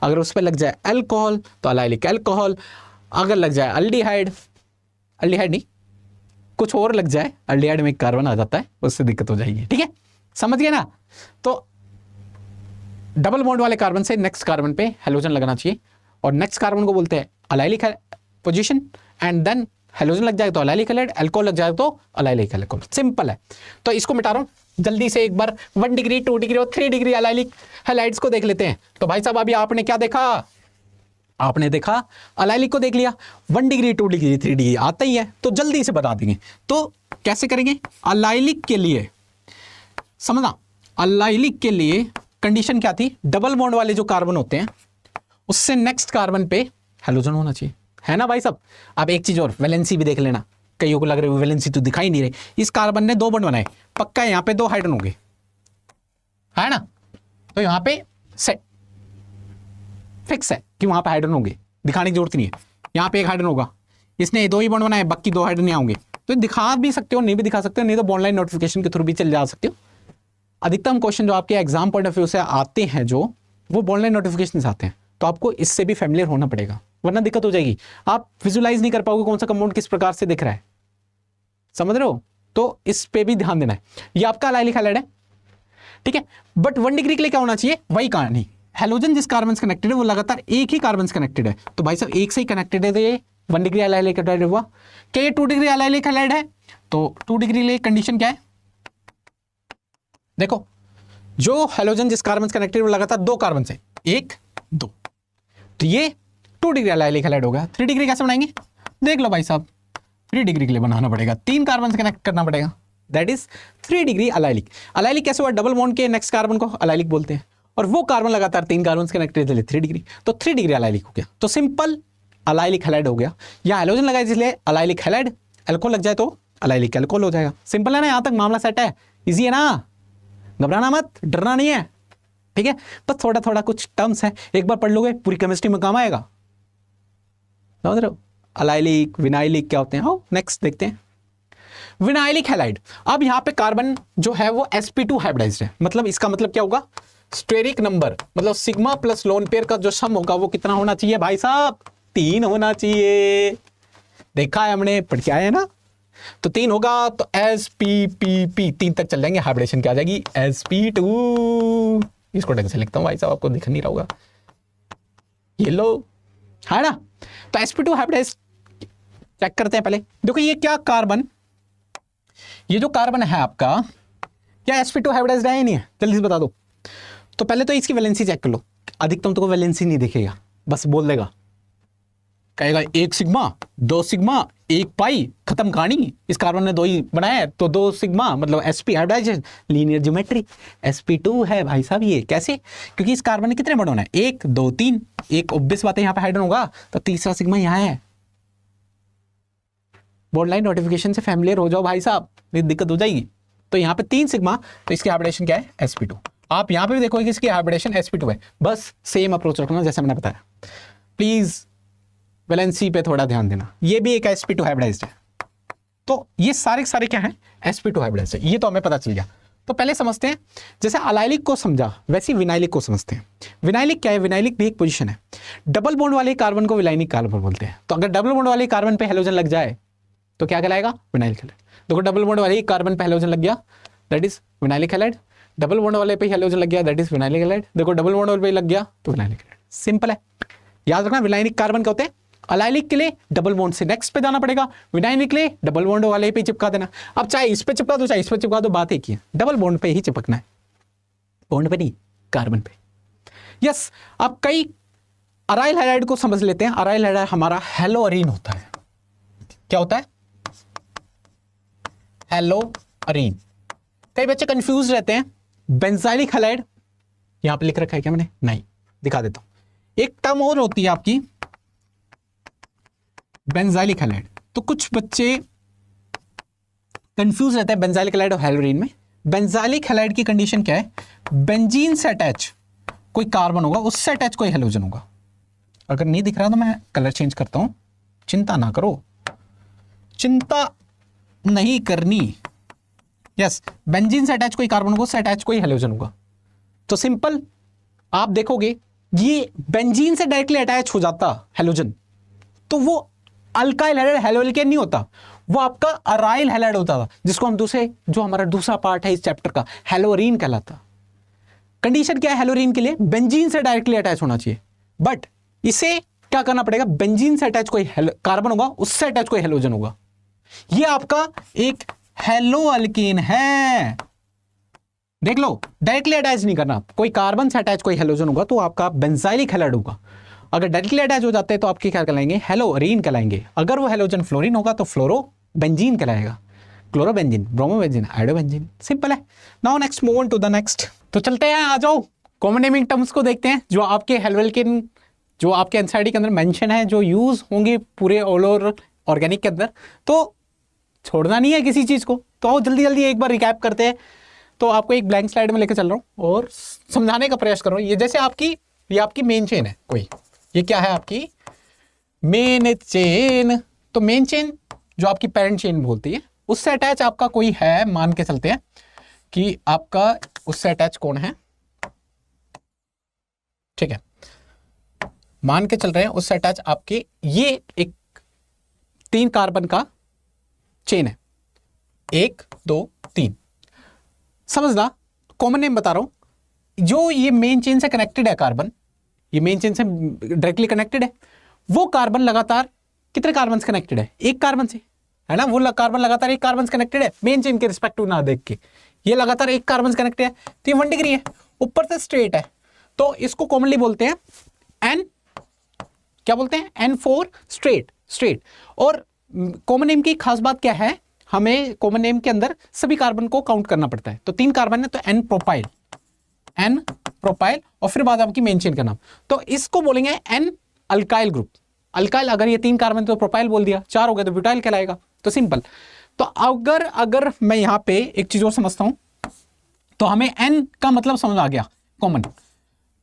अगर उस पर लग जाए अल्कोहल तो अलाइलिक अल्कोहल। अगर लग जाए अल्डिहाइड, अल्डिहाइड नहीं कुछ और लग जाए, अल्डिहाइड में एक कार्बन आ जाता है, उससे दिक्कत हो जाएगी। ठीक है, समझ गए ना? तो डबल बॉन्ड वाले कार्बन से नेक्स्ट कार्बन पे हेलोजन लगना चाहिए, और नेक्स्ट कार्बन को बोलते हैं allylic position, and then halogen लग जाए तो अलाइलिक हैलाइड, अल्कोहल लग जाए तो अलाइलिक अल्कोहल। सिंपल है। तो इसको मिटा रहा हूं जल्दी से, एक बार 1 डिग्री 2 डिग्री और 3 डिग्री अलाइलिक हैलाइड्स को देख लेते हैं। तो भाई साहब अभी आपने क्या देखा? आपने देखा अलाइलिक को देख लिया। 1 डिग्री 2 डिग्री 3 डिग्री आता ही है, तो जल्दी से बता देंगे। तो कैसे करेंगे? अलाइलिक के लिए समझना, अलाइलिक के लिए कंडीशन क्या थी? डबल बॉन्ड वाले जो कार्बन होते हैं उससे नेक्स्ट कार्बन पे हेलोजन होना चाहिए, है ना भाई साहब? अब एक चीज और, वैलेंसी भी देख लेना। कईयों को लग रहा है वैलेंसी तो दिखाई नहीं रही। इस कार्बन ने 2 बॉन्ड बनाए, पक्का है यहाँ पे 2 हाइड्रोजन होंगे, है ना? तो यहाँ पे सेट फिक्स है कि वहां पे हाइड्रोजन होंगे, दिखाने की जरूरत नहीं है। यहाँ पे 1 हाइड्रोजन होगा, इसने 2 ही बॉन्ड बनाए, बाकी 2 हाइड्रोजन यहाँ होंगे। तो दिखा भी सकते हो, नहीं भी दिखा सकते हो, नहीं तो बॉन्ड लाइन नोटिफिकेशन के थ्रू भी चल जा सकते हो। अधिकतम क्वेश्चन जो आपके एग्जाम पॉइंट ऑफ व्यू से आते हैं जो, वो बॉन्ड लाइन नोटिफिकेशन से आते हैं, तो आपको इससे भी फैमिलियर होना पड़ेगा, वरना दिक्कत हो जाएगी। आप विजुलाइज नहीं कर पाओगे कौन सा कंपाउंड किस प्रकार से दिख रहा है, समझ रहे हो? तो इस पे भी ध्यान देना है। ये आपका अलाइलिक हैलाइड है, ठीक है, बट 1 डिग्री के लिए क्या होना चाहिए? वही कहानी, हेलोजन जिस कार्बन से कनेक्टेड है वो लगातार एक ही कार्बन से कनेक्टेड है। तो भाई साहब एक से ही कनेक्टेड है, तो ये 1 डिग्री अलाइलिक हैलाइड हुआ। क्या ये 2 डिग्री अलाइलिक हैलाइड है? तो 2 डिग्री के लिए कंडीशन क्या है? देखो, जो हेलोजन जिस कार्बन से कनेक्टेड वो लगातार 2 कार्बन से, 1 2, तो ये 2 डिग्री अलाइलिक हैलाइड हो गया। 3 डिग्री कैसे बनाएंगे? देख लो भाई साहब, 3 डिग्री के लिए बनाना पड़ेगा, 3 कार्बन से कनेक्ट करना पड़ेगा, that is 3 degree allylic. Allylic कैसे हुआ? डबल बॉन्ड के नेक्स्ट कार्बन को अलाइलिक बोलते हैं, और वो कार्बन लगातार 3 कार्बन से कनेक्टेड है, 3 डिग्री, तो 3 डिग्री अलाइलिक हो गया। तो सिंपल अलाइलिक हैलाइड हो गया। यहाँ हेलोजन लगाए इसलिए अलाइलिक हैलाइड, अल्कोहल लग जाए तो अलाइलिक अल्कोहल हो जाएगा। सिंपल है ना? यहां तक मामला सेट है, इजी है ना? घबराना मत, डरना नहीं है, ठीक है? बस थोड़ा थोड़ा कुछ टर्म्स है, एक बार पढ़ लोगे पूरी केमिस्ट्री में काम आएगा। समझ रहे हो? अलाइलिक, विनाइलिक क्या होते हैं? आओ नेक्स्ट देखते हैं। Vinylic halide. अब यहाँ पे कार्बन जो है वो sp2 हाइब्रिडाइज्ड है, मतलब इसका मतलब क्या होगा? स्टेरिक नंबर, मतलब सिग्मा प्लस लोन पेयर का जो सम होगा वो कितना होना चाहिए भाई साहब? 3 होना चाहिए। देखा है हमने, पढ़ के आए हैं ना? तो 3 होगा, तो spp 3 तक चल जाएंगे, हाइब्रिडेशन क्या आ जाएगी? sp2। इसको ढंग से लिखता हूँ भाई साहब, आपको दिख नहीं रहा होगा, ये लो, है ना? तो sp2 हाइब्रिडाइज चेक करते हैं पहले। देखो ये क्या कार्बन, ये जो कार्बन है आपका, क्या sp2 हाइब्रिडाइज्ड है या नहीं है? जल्दी से बता दो। तो पहले तो इसकी वैलेंसी चेक कर लो। अधिकतम तो वैलेंसी नहीं दिखेगा, बस बोल देगा, कहेगा 1 सिग्मा 2 सिग्मा 1 पाई, खत्म कहानी। इस कार्बन ने 2 ही बनाया है तो 2 सिग्मा, मतलब sp hybridisation, linear geometry, sp2 है भाई साहब। ये कैसे? क्योंकि इस कार्बन ने कितने बॉन्ड होना है? 1 2 3, एक ऑब्वियस बात है यहाँ पे हाइड्रोजन होगा, तो तीसरा सिग्मा यहाँ है। बॉन्ड लाइन नोटिफिकेशन से फैमिलियर हो जाओ भाई साहब, नहीं दिक्कत हो जाएगी। तो यहाँ पे 3 सिग्मा, तो इसकी हाइब्रिडेशन क्या है? sp2। आप यहाँ पे भी देखोगे कि इसकी हाइब्रिडेशन sp2 है। बस सेम अप्रोच रखना जैसे मैंने बताया। प्लीज वैलेंसी पे थोड़ा ध्यान देना। ये भी एक sp2 हाइब्रिडाइज्ड है। तो ये सारे सारे क्या हैं? sp2 हाइब्रिडाइज्ड है। ये तो हमें पता चल गया। तो पहले समझते हैं, जैसे अलाइलिक को समझा वैसे विनाइलिक को समझते हैं। विनाइलिक क्या है? विनाइलिक भी एक पोजीशन है। डबल बॉन्ड वाले कार्बन को विनाइलिक कार्बन बोलते हैं। तो अगर डबल बॉन्ड वाले कार्बन पे हेलोजन लग जाए तो क्या कहलाएगा? Vinylic halide. देखो डबल बॉन्ड वाले कार्बन पे हेलोजन लग गया, that is vinylic halide. Double bond वाले पे हेलोजन लग गया, दैट इज विनाइलिक हैलाइड। देखो डबल बॉन्ड वाले पे लग गया तो विनाइलिक हैलाइड। सिंपल है, याद रखना। विनाइलिक कार्बन क्या होते हैं? अलाइलिक के लिए डबल बॉन्ड से नेक्स्ट पे जाना पड़ेगा, विनाइलिक के लिए डबल बॉन्ड वाले पे चिपका देना। अब चाहे इस पे चिपका दो चाहे इस पे चिपका दो, बात एक ही है, डबल बॉन्ड पे ही चिपकना है, बॉन्ड पे नहीं, कार्बन पे। यस, अब कई अराइल हैलाइड को समझ लेते हैं। अराइल हैलाइड हमारा हेलोअरीन होता है। क्या होता है? हेलोअरीन। कई बच्चे कंफ्यूज रहते हैं। बेंजाइलिक हैलाइड यहां पे लिख रखा है क्या मैंने? नहीं, दिखा देता हूं। एक टर्म और होती है आपकी बेंजाइलिक हैलाइड। तो कुछ बच्चे कंफ्यूज रहते हैं बेंजाइलिक हैलाइड और हेलोअरीन में। बेंजाइलिक हैलाइड की कंडीशन क्या है? बेंजीन से अटैच कोई कार्बन होगा, उससे अटैच कोई हेलोजन होगा। अगर नहीं दिख रहा तो मैं कलर चेंज करता हूं, चिंता ना करो, चिंता नहीं करनी। यस, बेंजीन से अटैच कोई कार्बन होगा, उससे अटैच कोई हेलोजन होगा। तो सिंपल आप देखोगे ये बेंजीन से डायरेक्टली अटैच हो जाता हेलोजन, तो वो अल्काइल हैलाइड हेलोएल्केन नहीं होता, वो आपका अराइल हैलाइड होता था, जिसको हम दूसरे, जो हमारा दूसरा पार्ट है इस चैप्टर का, हेलोअरीन कहलाता। कंडीशन क्या है हेलोअरीन के लिए? बेंजीन से डायरेक्टली अटैच होना चाहिए। बट इसे क्या करना पड़ेगा? बेंजीन से अटैच कोई कार्बन होगा, उससे अटैच कोई हेलोजन होगा। ये आपका एक हेलोअल्कीन है। देख लो, डायरेक्टली अटैच नहीं करना, कोई कार्बन से अटैच कोई हेलोजन होगा तो आपका बेंजाइलिक हैलाइड होगा। अगर डायरेक्टली अटैच हो जाते हैं तो आपके क्या कहलाएंगे? हेलोअरीन कहलाएंगे। अगर वो हेलोजन फ्लोरीन होगा तो फ्लोरो बेंजीन कहलाएगा। Chlorobenzene, bromobenzene, iodobenzene. सिंपल है। Now next, move on to the next. तो चलते हैं, आ जाओ कॉमन नेमिंग टर्म्स को देखते हैं जो आपके हेलोअल्केन, जो आपके एनसीईआरटी के अंदर मेंशन है, जो यूज होंगे पूरे ऑल ओवर ऑर्गेनिक के अंदर। तो छोड़ना नहीं है किसी चीज को। तो आओ जल्दी जल्दी एक बार रिकैप करते हैं। तो आपको एक ब्लैंक स्लाइड में लेकर चल रहा हूं और समझाने का प्रयास कर रहा हूं। ये जैसे आपकी, ये आपकी मेन चेन है कोई, ये क्या है आपकी मेन चेन। तो मेन चेन जो आपकी पेरेंट चेन बोलती है, उससे अटैच आपका कोई है, मान के चलते हैं कि आपका उससे अटैच कौन है, ठीक है, मान के चल रहे हैं उससे अटैच आपके ये एक 3 कार्बन का चेन है, 1 2 3। समझना, कॉमन नेम बता रहा हूं। जो ये मेन चेन से कनेक्टेड है कार्बन, ये मेन चेन से डायरेक्टली कनेक्टेड है, वो कार्बन लगातार कितने कार्बन से कनेक्टेड है? 1 कार्बन से, है ना। वो कार्बन लगातार 1 कार्बन से कनेक्टेड है, मेन चेन के रिस्पेक्टिव ना देख के। ये लगातार 1 कार्बन से कनेक्टेड है, तो ये 1 डिग्री है, ऊपर से स्ट्रेट है। तो इसको कॉमनली बोलते हैं एन, क्या बोलते हैं? N for straight, straight. और कॉमन नेम की खास बात क्या है? हमें कॉमन नेम के अंदर सभी कार्बन को काउंट करना पड़ता है। तो 3 कार्बन है तो एन प्रोपाइल, एन प्रोपाइल, और फिर बाद आपकी मेन चेन का नाम। तो इसको बोलेंगे एन अल्काइल ग्रुप। अल्काइल, अगर ये 3 कार्बन तो प्रोपाइल बोल दिया, 4 हो गए तो ब्यूटाइल कहलाएगा। तो सिंपल। तो अगर मैं यहां पे एक चीज और समझता हूं, तो हमें एन का मतलब समझ आ गया, कॉमन।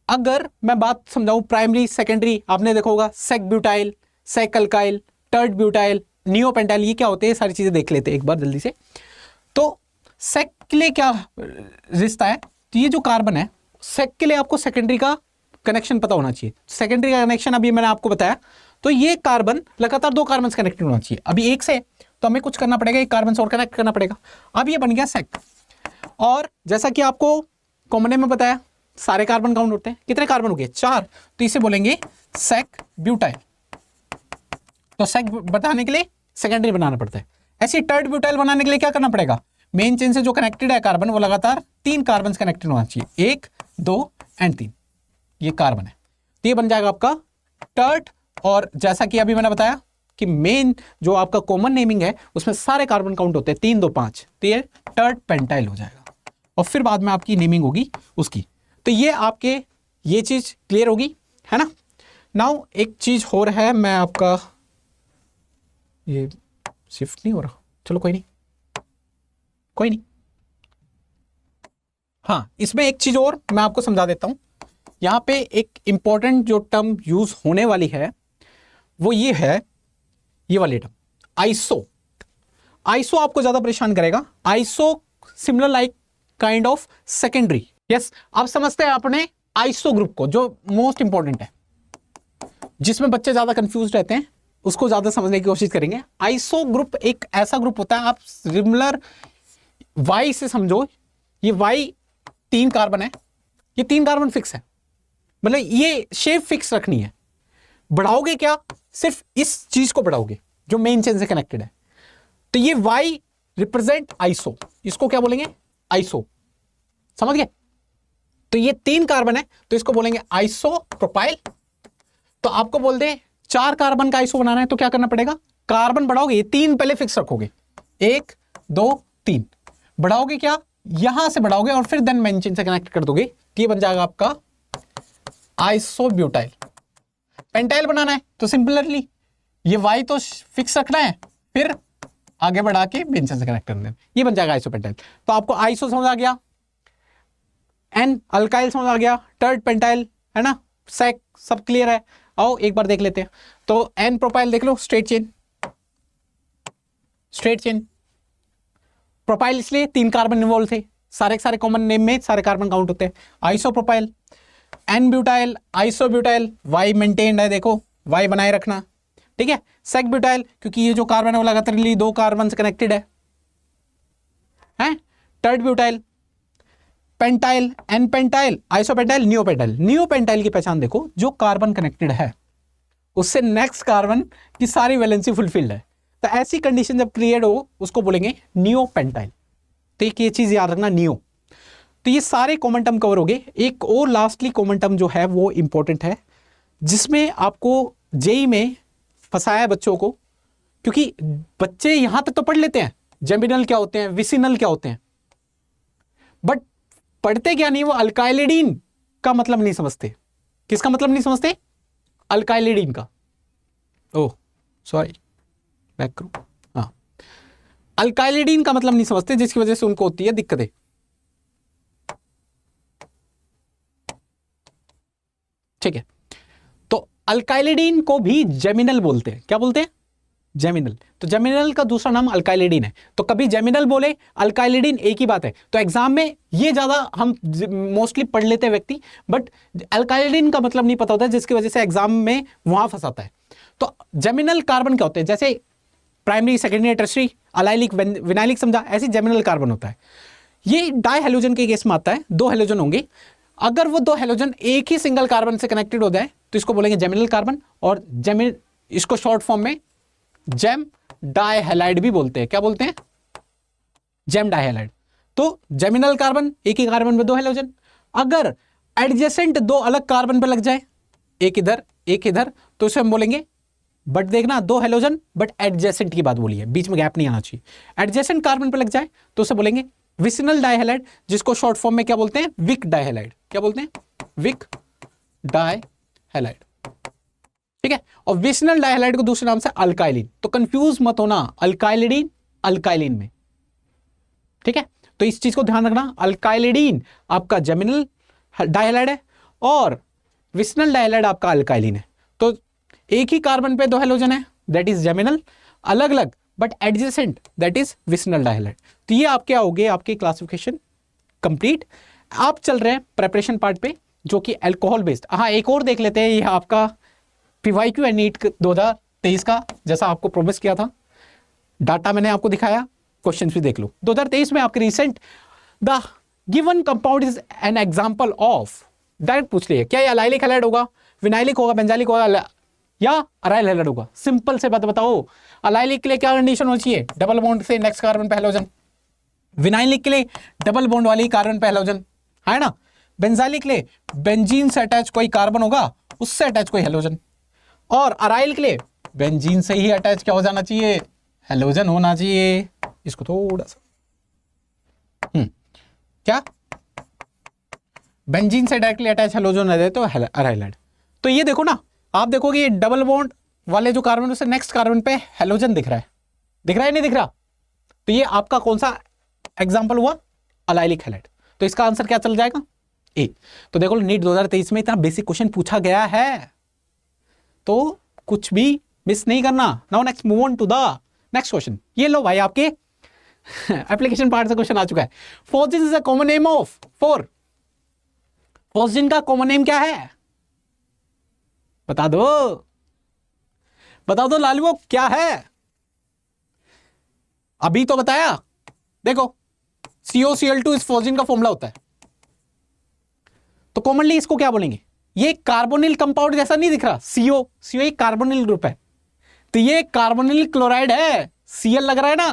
अगर मैं बात समझाऊं प्राइमरी सेकेंडरी, आपने देखा होगा सेक ब्यूटाइल, सेक अल्काइल, टर्ड ब्यूटाइल, नियोपेंटाइल, ये क्या होते हैं, सारी चीजें देख लेते हैं एक बार जल्दी से। तो सेक के लिए क्या रिश्ता है? तो ये जो कार्बन है, सेक के लिए आपको सेकेंडरी का कनेक्शन पता होना चाहिए। सेकेंडरी का कनेक्शन अभी मैंने आपको बताया। तो ये कार्बन लगातार 2 कार्बन से कनेक्टेड होना चाहिए। अभी 1 से, तो हमें कुछ करना पड़ेगा, 1 कार्बन से और कनेक्ट करना पड़ेगा। अब ये बन गया सेक। और जैसा कि आपको कॉमन नेम में बताया, सारे कार्बन काउंट होते हैं। कितने कार्बन हो गए? 4। तो इसे बोलेंगे सेक ब्यूटाइल। तो सेक बताने के लिए सेकेंडरी बनाना पड़ता है। ऐसे टर्ड ब्यूटाइल बनाने के लिए क्या करना पड़ेगा? मेन चेन से जो कनेक्टेड है कार्बन, वो लगातार 3 कार्बन से कनेक्टेड होना चाहिए, 1 2 एंड 3। ये कार्बन है, तो ये बन जाएगा आपका टर्ड। और जैसा कि अभी मैंने बताया कि मेन जो आपका कॉमन नेमिंग है, उसमें सारे कार्बन काउंट होते हैं, 3 2 5, तो ये टर्ड पेंटाइल हो जाएगा। और फिर बाद में आपकी नेमिंग होगी उसकी। तो ये आपके, ये चीज क्लियर होगी, है ना। नाउ एक चीज हो रहा है, मैं आपका ये शिफ्ट नहीं हो रहा, चलो कोई नहीं, कोई नहीं। हाँ, इसमें एक चीज और मैं आपको समझा देता हूं। यहां पे एक इंपॉर्टेंट जो टर्म यूज होने वाली है, वो ये है, ये वाली टर्म आइसो। आइसो आपको ज्यादा परेशान करेगा। Iso similar like kind of secondary. Yes, आप समझते हैं अपने आइसो ग्रुप को, जो मोस्ट इंपॉर्टेंट है, जिसमें बच्चे ज्यादा कंफ्यूज रहते हैं, उसको ज्यादा समझने की कोशिश करेंगे। आइसो ग्रुप एक ऐसा ग्रुप होता है, आप सिमिलर वाई से समझो। ये वाई 3 कार्बन है, ये 3 कार्बन फिक्स है, मतलब ये शेप फिक्स रखनी है। बढ़ाओगे क्या? सिर्फ इस चीज को बढ़ाओगे जो मेन चेन से कनेक्टेड है। तो ये वाई रिप्रेजेंट आइसो, इसको क्या बोलेंगे? आइसो। समझ गए? तो ये 3 कार्बन है, तो इसको बोलेंगे आइसो प्रोपाइल। तो आपको बोल दे 4 कार्बन का आइसो बनाना है तो क्या करना पड़ेगा, कार्बन बढ़ाओगे, 3 पहले फिक्स रखोगे, 1 2 3 बढ़ाओगे, क्या यहां से बढ़ाओगे और फिर देन मेंशन से कनेक्ट कर दोगे, ये बन जाएगा आपका आइसोब्यूटाइल। पेंटाइल बनाना है तो सिंपलरली ये Y तो फिक्स रखना है, फिर आगे बढ़ा के बेंजीन से कनेक्ट कर देना, ये बन जाएगा आइसोपेंटाइल। तो आपको आइसो समझ आ गया, एन अल्काइल समझ आ गया, टर्ड पेंटाइल है ना, सेक सब क्लियर है। आओ एक बार देख लेते हैं। तो एन प्रोपाइल देख लो, straight chain, straight chain. Propyl इसलिए 3 कार्बन इन्वॉल्व थे, सारे के सारे कॉमन नेम में सारे कार्बन काउंट होते हैं। Iso propyl, n butyl, iso butyl, Y maintained है, देखो वाई बनाए रखना, ठीक है। सेक ब्यूटाइल, क्योंकि ये जो कार्बन है वो लगातारली 2 कार्बन से कनेक्टेड है। Tert butyl, pentyl, n pentyl, isopentyl, neopentyl. Neopentyl की पहचान देखो, जो कार्बन कनेक्टेड है उससे नेक्स्ट कार्बन की सारी वैलेंसी फुलफिल्ड है, तो ऐसी कंडीशन जब क्रिएट हो उसको बोलेंगे नियोपेंटाइल। तो एक ये चीज याद रखना, नियो। तो ये सारे कॉमन टर्म कवर हो गए। एक और लास्टली कॉमन टर्म जो है वो इंपॉर्टेंट है, जिसमें आपको जेई में फंसाया है बच्चों को, क्योंकि बच्चे यहां तक तो पढ़ लेते हैं जेमिनल क्या होते हैं, विसिनल क्या होते हैं, बट पढ़ते क्या नहीं, वो अल्काइलिडीन का मतलब नहीं समझते। किसका मतलब नहीं समझते? अल्काइलिडीन का। ओह सॉरी, बैक करो। हाँ, अल्काइलिडीन का मतलब नहीं समझते, जिसकी वजह से उनको होती है दिक्कतें। ठीक है, तो अल्काइलिडीन को भी जेमिनल बोलते हैं। क्या बोलते हैं? जेमिनल। तो जेमिनल का दूसरा नाम अल्काइलिडीन है। तो कभी जेमिनल बोले, अल्काइलिडीन, एक ही बात है। तो एग्जाम में ये ज्यादा हम मोस्टली पढ़ लेते हैं व्यक्ति, बट अल्काइलिडीन का मतलब नहीं पता होता है, जिसकी वजह से एग्जाम में वहां फंसाता है। तो जेमिनल कार्बन क्या होते हैं? जैसे primary, secondary, tertiary, allylic, vinylic समझा, ऐसे जेमिनल कार्बन होता है। ये डाई हेलोजन के केस में आता है, 2 हेलोजन होंगे। अगर वो 2 हेलोजन एक ही सिंगल कार्बन से कनेक्टेड हो जाए तो इसको बोलेंगे जेमिनल कार्बन, और इसको शॉर्ट फॉर्म में जेम डाई हैलाइड भी बोलते हैं। क्या बोलते हैं? Gem dihalide. तो जेमिनल कार्बन, एक ही कार्बन में 2 हेलोजन। अगर एडजेसेंट 2 अलग कार्बन पे लग जाए, एक इधर एक इधर, तो इसे हम बोलेंगे, बट देखना 2 हेलोजन बट एडजेसेंट की बात बोली है, बीच में गैप नहीं आना चाहिए। एडजेसेंट कार्बन पे लग जाए तो उसे बोलेंगे विसिनल डाइहैलाइड, जिसको शॉर्ट फॉर्म में क्या बोलते हैं? विक डाइहैलाइड। क्या बोलते हैं? विक डाइहैलाइड। ठीक है, और विसिनल डाइहैलाइड को दूसरे नाम से अल्काइलिन। तो कंफ्यूज मत होना अल्काइलिडीन अल्काइलिन में। ठीक है, तो इस चीज को ध्यान रखना, अल्काइलिडीन आपका जेमिनल डाइहैलाइड है और विसिनल डाइहैलाइड आपका अल्काइलिन है। तो एक ही कार्बन पे 2 हेलोजन है, दैट इज जेमिनल, अलग अलग but adjacent, that is vicinal dihalide. तो ये आपके हो गए, आपके क्लासिफिकेशन कंप्लीट। आप चल रहे हैं प्रेपरेशन पार्ट पे, जो कि अल्कोहल बेस्ड। हाँ, एक और देख लेते हैं, ये आपका पीवाईक्यू एंड नीट 2023 का, जैसा आपको प्रोमिस किया था, डाटा मैंने आपको दिखाया, क्वेश्चंस भी देख लो। 2023 में आपके recent, the given compound is an example of, direct पूछ लिया, क्या ये अलाइलिक हैलाइड होगा, विनाइलिक होगा, बेंजालिक होगा, या अराइल हैलाइड होगा? सिंपल से बात बताओ, अलाइलिक के लिए क्या कंडीशन होनी चाहिए? डबल बॉन्ड से नेक्स्ट कार्बन पे हेलोजन। विनाइलिक के लिए डबल बॉन्ड वाली कार्बन पे हेलोजन, है ना। बेंजालिक के लिए बेंजीन से अटैच कोई कार्बन होगा, उससे अटैच कोई हेलोजन। और अराइल के लिए बेंजीन से ही अटैच क्या हो जाना चाहिए? हेलोजन होना चाहिए। इसको थोड़ा सा क्या, बेंजीन से डायरेक्टली अटैच हेलोजन है तो अराइल। तो ये देखो ना, आप देखोगे ये डबल बॉन्ड वाले जो कार्बन, उससे नेक्स्ट कार्बन पे हेलोजन दिख रहा है, दिख रहा है नहीं दिख रहा? तो ये आपका कौन सा एग्जांपल हुआ? Allylic halide. तो इसका आंसर क्या चल जाएगा? ए। तो देखो नीट 2023 में इतना बेसिक क्वेश्चन पूछा गया है, तो कुछ भी मिस नहीं करना। Now next move on to the next question. ये लो भाई, आपके एप्लीकेशन पार्ट से क्वेश्चन आ चुका है। Phosgene is a common name of 4। Phosgene का कॉमन नेम क्या है? बता दो, बता दो लालू, क्या है? अभी तो बताया। देखो COCl2 इस फोर्जिन का फॉर्मूला होता है। तो कॉमनली इसको क्या बोलेंगे? ये कार्बोनिल कंपाउंड जैसा नहीं दिख रहा, CO एक कार्बोनिल ग्रुप है, तो ये कार्बोनिल क्लोराइड है। Cl लग रहा है ना,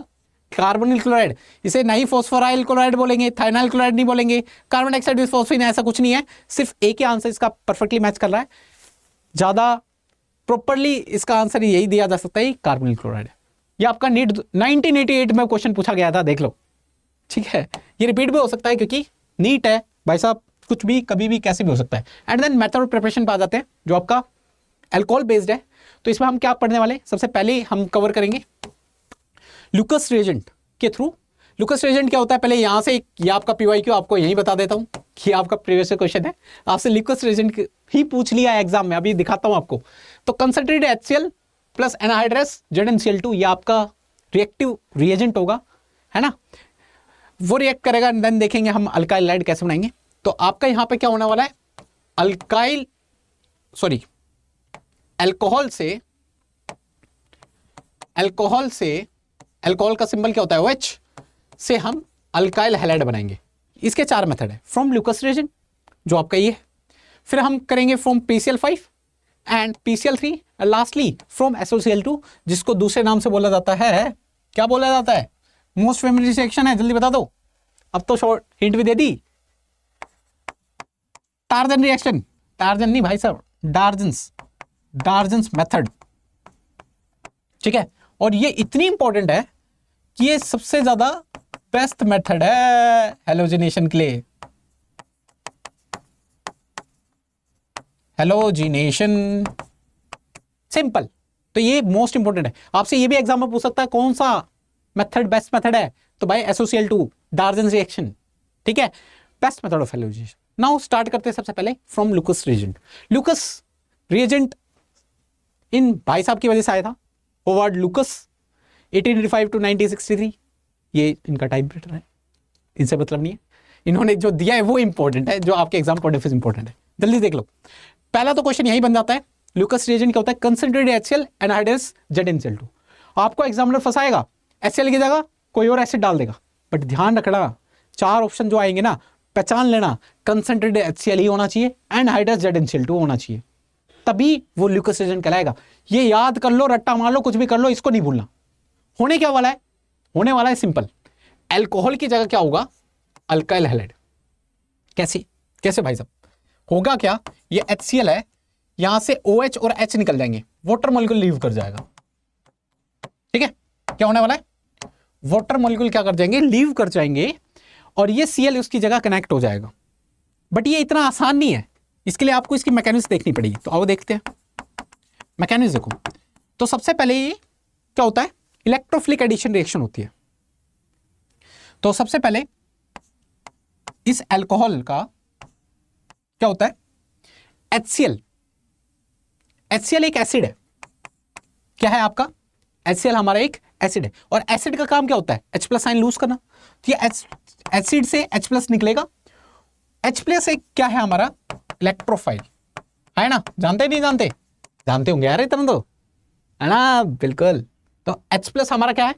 कार्बोनिल क्लोराइड। इसे नहीं फॉस्फोराइल क्लोराइड बोलेंगे, थाइनाइल क्लोराइड नहीं बोलेंगे, कार्बन डाइऑक्साइड विद फॉस्फीन, ऐसा कुछ नहीं है। सिर्फ एक ही आंसर इसका परफेक्टली मैच कर रहा है। ज्यादा प्रॉपरली इसका आंसर यही दिया जा सकता है, कार्बोनिल क्लोराइड। ये आपका नीट 1988 में क्वेश्चन पूछा गया था, देख लो, ठीक है। ये रिपीट भी हो सकता है क्योंकि नीट है भाई साहब, कुछ भी कभी भी कैसे भी हो सकता है। And then method of preparation पे आ जाते हैं, जो आपका अल्कोहल बेस्ड है। तो इसमें हम क्या पढ़ने वाले, सबसे पहले हम कवर करेंगे लुकस रिएजेंट के थ्रू। लुकस रिएजेंट क्या होता है, पहले यहां से ये आपका पीवाईक्यू आपको यही बता देता हूं कि आपका प्रीवियस क्वेश्चन है, आपसे लुकस रिएजेंट ही पूछ लिया है एग्जाम में, अभी दिखाता हूं आपको। तो concentrated HCl plus anhydrous ZnCl2, ये आपका रिएक्टिव रिएजेंट होगा, है ना। वो रिएक्ट करेगा, देन देखेंगे हम अल्काइल हैलाइड कैसे बनाएंगे। तो आपका यहां पे क्या होने वाला है, अल्कोहल से अल्कोहल का सिंबल क्या होता है, OH, से हम अल्काइल हैलाइड बनाएंगे। इसके 4 मेथड है, फ्रॉम लुकस रिएजेंट जो आपका ये है, फिर हम करेंगे from PCl5 and PCl3, lastly from SOCl2, जिसको दूसरे नाम से बोला जाता है, क्या बोला जाता है, मोस्ट फेमस रिएक्शन है, जल्दी बता दो, अब तो शॉर्ट हिंट भी दे दी, टार्जन रिएक्शन, टार्जन नहीं भाई साहब, डार्जन्स मेथड, ठीक है। और ये इतनी इंपॉर्टेंट है कि ये सबसे ज्यादा बेस्ट मेथड है हेलोजिनेशन के लिए। हेलोजिनेशन सिंपल, तो ये मोस्ट इंपॉर्टेंट है। आपसे ये भी एग्जाम में पूछ सकता है कौन सा मेथड बेस्ट मेथड है, तो भाई SOCl2 डार्जन रिएक्शन, ठीक है, best method of halogenation. Now start करते हैं सबसे पहले from Lucas reagent. Lucas reagent इन भाई साहब की वजह से आया था, होवार्ड लुकस, 1885 to 1963, ये इनका टाइम पीरियड है, इनसे मतलब नहीं है, इन्होंने जो दिया है वो इंपॉर्टेंट है, जो आपके exam point of view important है। जल्दी देख लो, पहला तो क्वेश्चन यही बन जाता है, लुकस रिएजेंट क्या होता है, कंसंट्रेटेड HCl एनहाइड्रस ZnCl2। आपको एग्जामिनर फंसाएगा, HCl की जगह कोई और एसिड डाल देगा, बट ध्यान रखना 4 ऑप्शन जो आएंगे ना, पहचान लेना, कंसंट्रेटेड HCl ही होना चाहिए, एनहाइड्रस ZnCl2 होना चाहिए, तभी वो लुकस रिएजेंट कहलाएगा। ये याद कर लो, रट्टा मार लो, कुछ भी कर लो, इसको नहीं भूलना। होने क्या वाला है, होने वाला है सिंपल, अल्कोहल की जगह क्या होगा, अल्काइल हैलाइड। कैसे भाई साहब होगा क्या, ये HCl है, यहां से OH और H निकल जाएंगे, वाटर मॉलिक्यूल लीव कर जाएगा, ठीक है। क्या होने वाला है, वाटर मॉलिक्यूल क्या कर जाएंगे, लीव कर जाएंगे, और ये Cl उसकी जगह कनेक्ट हो जाएगा। बट ये इतना आसान नहीं है, इसके लिए आपको इसकी मैकेनिज्म देखनी पड़ेगी। तो आओ देखते हैं मैकेनिज्म। देखो, तो सबसे पहले ये क्या होता है, इलेक्ट्रोफिलिक एडिशन रिएक्शन होती है। तो सबसे पहले इस अल्कोहल का क्या होता है, HCl एक एसिड है, क्या है आपका, HCl हमारा एक एसिड है, और एसिड का काम क्या होता है, H+ साइन लूज करना। तो ये एसिड से H+ निकलेगा, H+ एक क्या है हमारा, इलेक्ट्रोफाइल, है ना, जानते नहीं जानते, जानते होंगे यार इतना तो, है ना, बिल्कुल। तो H+ हमारा क्या है,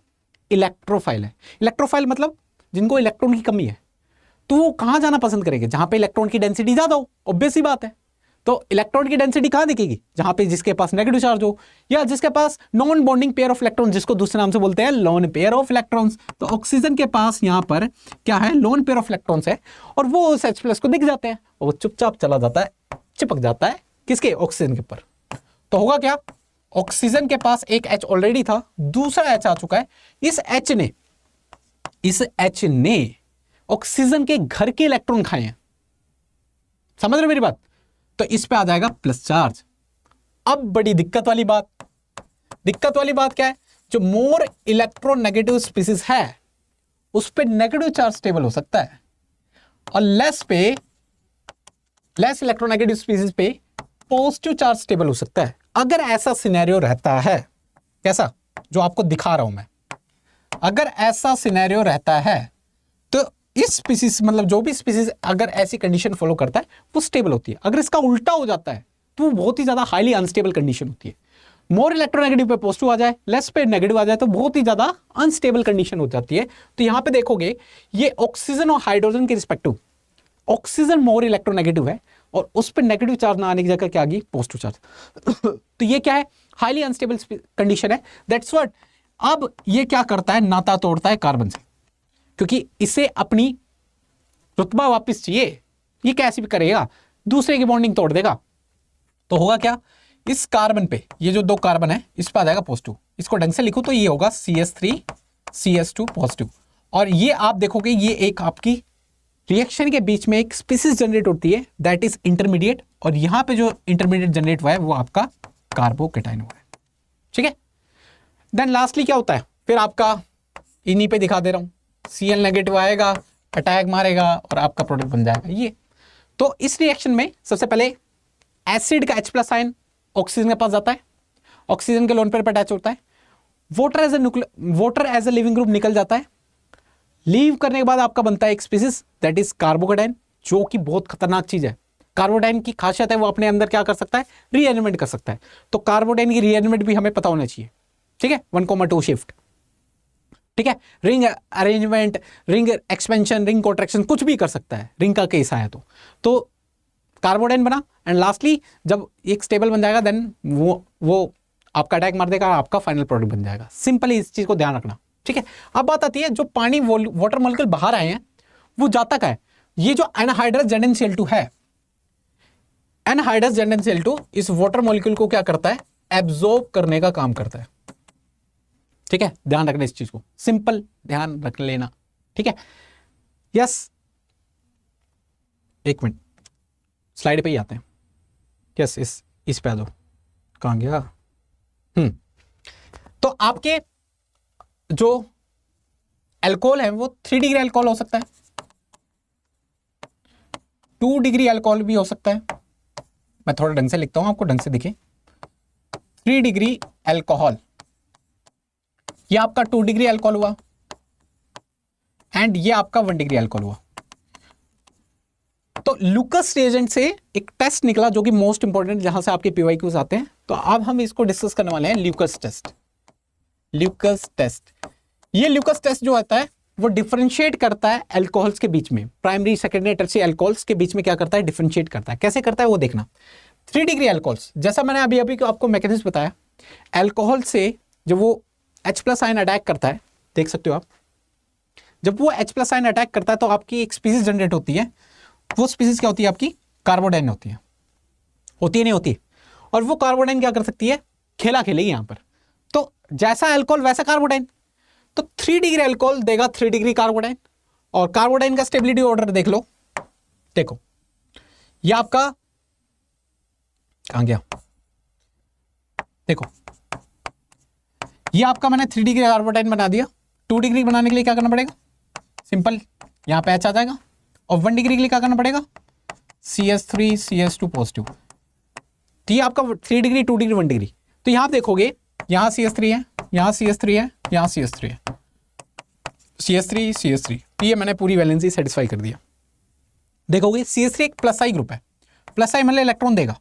इलेक्ट्रोफाइल है। इलेक्ट्रोफाइल मतलब जिनको इलेक्ट्रॉन की कमी है, तो वो कहां जाना पसंद करेंगे, जहां पे इलेक्ट्रॉन की डेंसिटी ज्यादा हो, ऑब्वियस सी बात है। तो इलेक्ट्रॉन की डेंसिटी कहां दिखेगी, जहां पे जिसके पास नेगेटिव चार्ज हो, या जिसके पास non bonding pair of electron, जिसको दूसरे नाम से बोलते हैं लोन पेयर ऑफ इलेक्ट्रॉन्स। तो ऑक्सीजन के पास यहां पर क्या है, लोन पेयर ऑफ इलेक्ट्रॉन्स है, और वो उस H+ को दिख जाते हैं, और वो चुपचाप चला जाता है, चिपक जाता है किसके, ऑक्सीजन के ऊपर। तो होगा क्या, ऑक्सीजन के पास एक H ऑलरेडी था, दूसरा H आ चुका है, इस H ने ऑक्सीजन के घर के इलेक्ट्रॉन खाए हैं, समझ रहे मेरी बात। तो इस पे आ जाएगा प्लस चार्ज। अब बड़ी दिक्कत वाली बात क्या है, जो मोर इलेक्ट्रोनेगेटिव स्पीसीज है उस पे नेगेटिव चार्ज स्टेबल हो सकता है, और लेस इलेक्ट्रोनेगेटिव स्पीसीज पे पॉजिटिव चार्ज स्टेबल हो सकता है। अगर ऐसा सिनेरियो रहता है, कैसा, जो आपको दिखा रहा हूं मैं, अगर ऐसा सिनेरियो रहता है, तो इस स्पीसीज, मतलब जो भी स्पीसीज अगर ऐसी कंडीशन फॉलो करता है वो स्टेबल होती है। अगर इसका उल्टा हो जाता है तो वो बहुत ही ज्यादा हाईली अनस्टेबल कंडीशन होती है। मोर इलेक्ट्रोनेगेटिव पे पॉजिटिव आ जाए, लेस पे नेगेटिव आ जाए, तो बहुत ही ज्यादा अनस्टेबल कंडीशन हो जाती है। तो यहां पे देखोगे ये ऑक्सीजन और हाइड्रोजन के रिस्पेक्टिव, ऑक्सीजन मोर इलेक्ट्रोनेगेटिव है, और उस पर नेगेटिव चार्ज ना आने की जगह क्या आ गई, पॉजिटिव चार्ज। तो ये क्या है, हाईली अनस्टेबल कंडीशन है, दैट्स व्हाट। अब ये क्या करता है, नाता तोड़ता है कार्बन से, क्योंकि इसे अपनी रुतबा वापस चाहिए, ये कैसे भी करेगा, दूसरे की बॉन्डिंग तोड़ देगा। तो होगा क्या, इस कार्बन पे, ये जो 2 कार्बन है इस पर आ जाएगा पॉजिटिव। इसको ढंग से लिखो तो ये होगा CH3 CH2 पॉजिटिव। और ये आप देखोगे ये एक आपकी रिएक्शन के बीच में एक स्पीसीज जनरेट होती है दैट इज इंटरमीडिएट, और यहां पे जो इंटरमीडिएट जनरेट हुआ है वो आपका कार्बोकेटाइन हुआ है। ठीक है, देन लास्टली क्या होता है, फिर आपका इन्हीं पे दिखा दे रहा हूं, Cl नेगेटिव आएगा, अटैक मारेगा और आपका प्रोडक्ट बन जाएगा ये। तो इस रिएक्शन में सबसे पहले एसिड का H+ आयन ऑक्सीजन के पास जाता है, ऑक्सीजन के लोन पेयर पर अटैच होता है, water as a leaving group निकल जाता है। लीव करने के बाद आपका बनता है एक स्पीसीज दैट इज कार्बोकेटाइन, जो कि बहुत खतरनाक चीज है। कार्बोकेटाइन की खासियत है वो अपने अंदर क्या कर सकता है, रीअरेंजमेंट कर सकता है। तो कार्बोकेटाइन की रीअरेंजमेंट भी हमें पता होना चाहिए। ठीक है, 1,2 शिफ्ट। ठीक है, ring arrangement, ring expansion, ring contraction कुछ भी कर सकता है, रिंग का केस आया तो कार्बोकेटाइन बना। एंड लास्टली जब एक स्टेबल बन जाएगा देन वो आपका अटैक मार देगा, आपका फाइनल प्रोडक्ट बन जाएगा। सिंपली इस चीज को ध्यान रखना। ठीक है, अब बात आती है जो पानी वाटर मॉलिक्यूल बाहर आए हैं वो जाता क्या है, ये जो एनहाइड्रस ZnCl2 है, एनहाइड्रस ZnCl2 इस वाटर मॉलिक्यूल को क्या करता है, एब्जॉर्ब करने का काम करता है। ठीक है, ध्यान रखना इस चीज को, सिंपल ध्यान रख लेना। ठीक है, यस, एक मिनट स्लाइड पे ही आते हैं। यस, इस पे आ दो, कहां गया। तो आपके जो अल्कोहल है वो 3 डिग्री अल्कोहल हो सकता है, 2 डिग्री अल्कोहल भी हो सकता है। मैं थोड़ा ढंग से लिखता हूं आपको ढंग से दिखे। 3 डिग्री अल्कोहल, ये आपका 2 डिग्री अल्कोहल हुआ, एंड ये आपका 1 डिग्री अल्कोहल हुआ। तो लुकस रिएजेंट से एक टेस्ट निकला जो कि मोस्ट इंपॉर्टेंट, जहां से आपके PYQs आते हैं। तो अब हम इसको डिस्कस करने वाले हैं, ल्यूकस टेस्ट। ल्यूकस टेस्ट, ये ल्यूकस टेस्ट जो आता है वो डिफरेंशिएट करता है अल्कोहल्स के बीच में, प्राइमरी सेकेंडरी टर्शियरी अल्कोहल्स के बीच में क्या करता है, डिफरेंशिएट करता है। कैसे करता है वो देखना। 3 डिग्री अल्कोहल्स, जैसा मैंने अभी आपको मैकेनिज्म बताया, अल्कोहल से जब वो H+ आयन अटैक करता है, देख सकते हो आप, जब वो H+ आयन अटैक करता है तो आपकी एक स्पीसीज जनरेट होती है। वो स्पीसीज क्या होती है, आपकी कार्बोडाइन होती है नहीं होती। और वो कार्बोडाइन क्या कर सकती है, खेला खेलेगी यहां पर। तो जैसा अल्कोहल वैसा कार्बोडाइन, तो 3 डिग्री अल्कोहल देगा 3 डिग्री कार्बोडाइन। और कार्बोडाइन का स्टेबिलिटी ऑर्डर देख लो, देखो ये आपका कहां गया, देखो ये आपका मैंने 3 डिग्री कार्बोडाइन बना दिया। 2 डिग्री बनाने के लिए क्या करना पड़ेगा, सिंपल यहां पे H आ जाएगा। और 1 डिग्री के लिए क्या करना पड़ेगा, CH3 CH2 पॉजिटिव। तो ये आपका 3 डिग्री 2 डिग्री 1 डिग्री। तो यहां देखोगे यहां CH3 है, यहां CH3 है, यहां CH3 है, CH3 तो ये मैंने पूरी वैलेंसी सेटिस्फाई कर दिया। देखोगे CH3 एक +I ग्रुप है, +I मतलब इलेक्ट्रॉन देगा।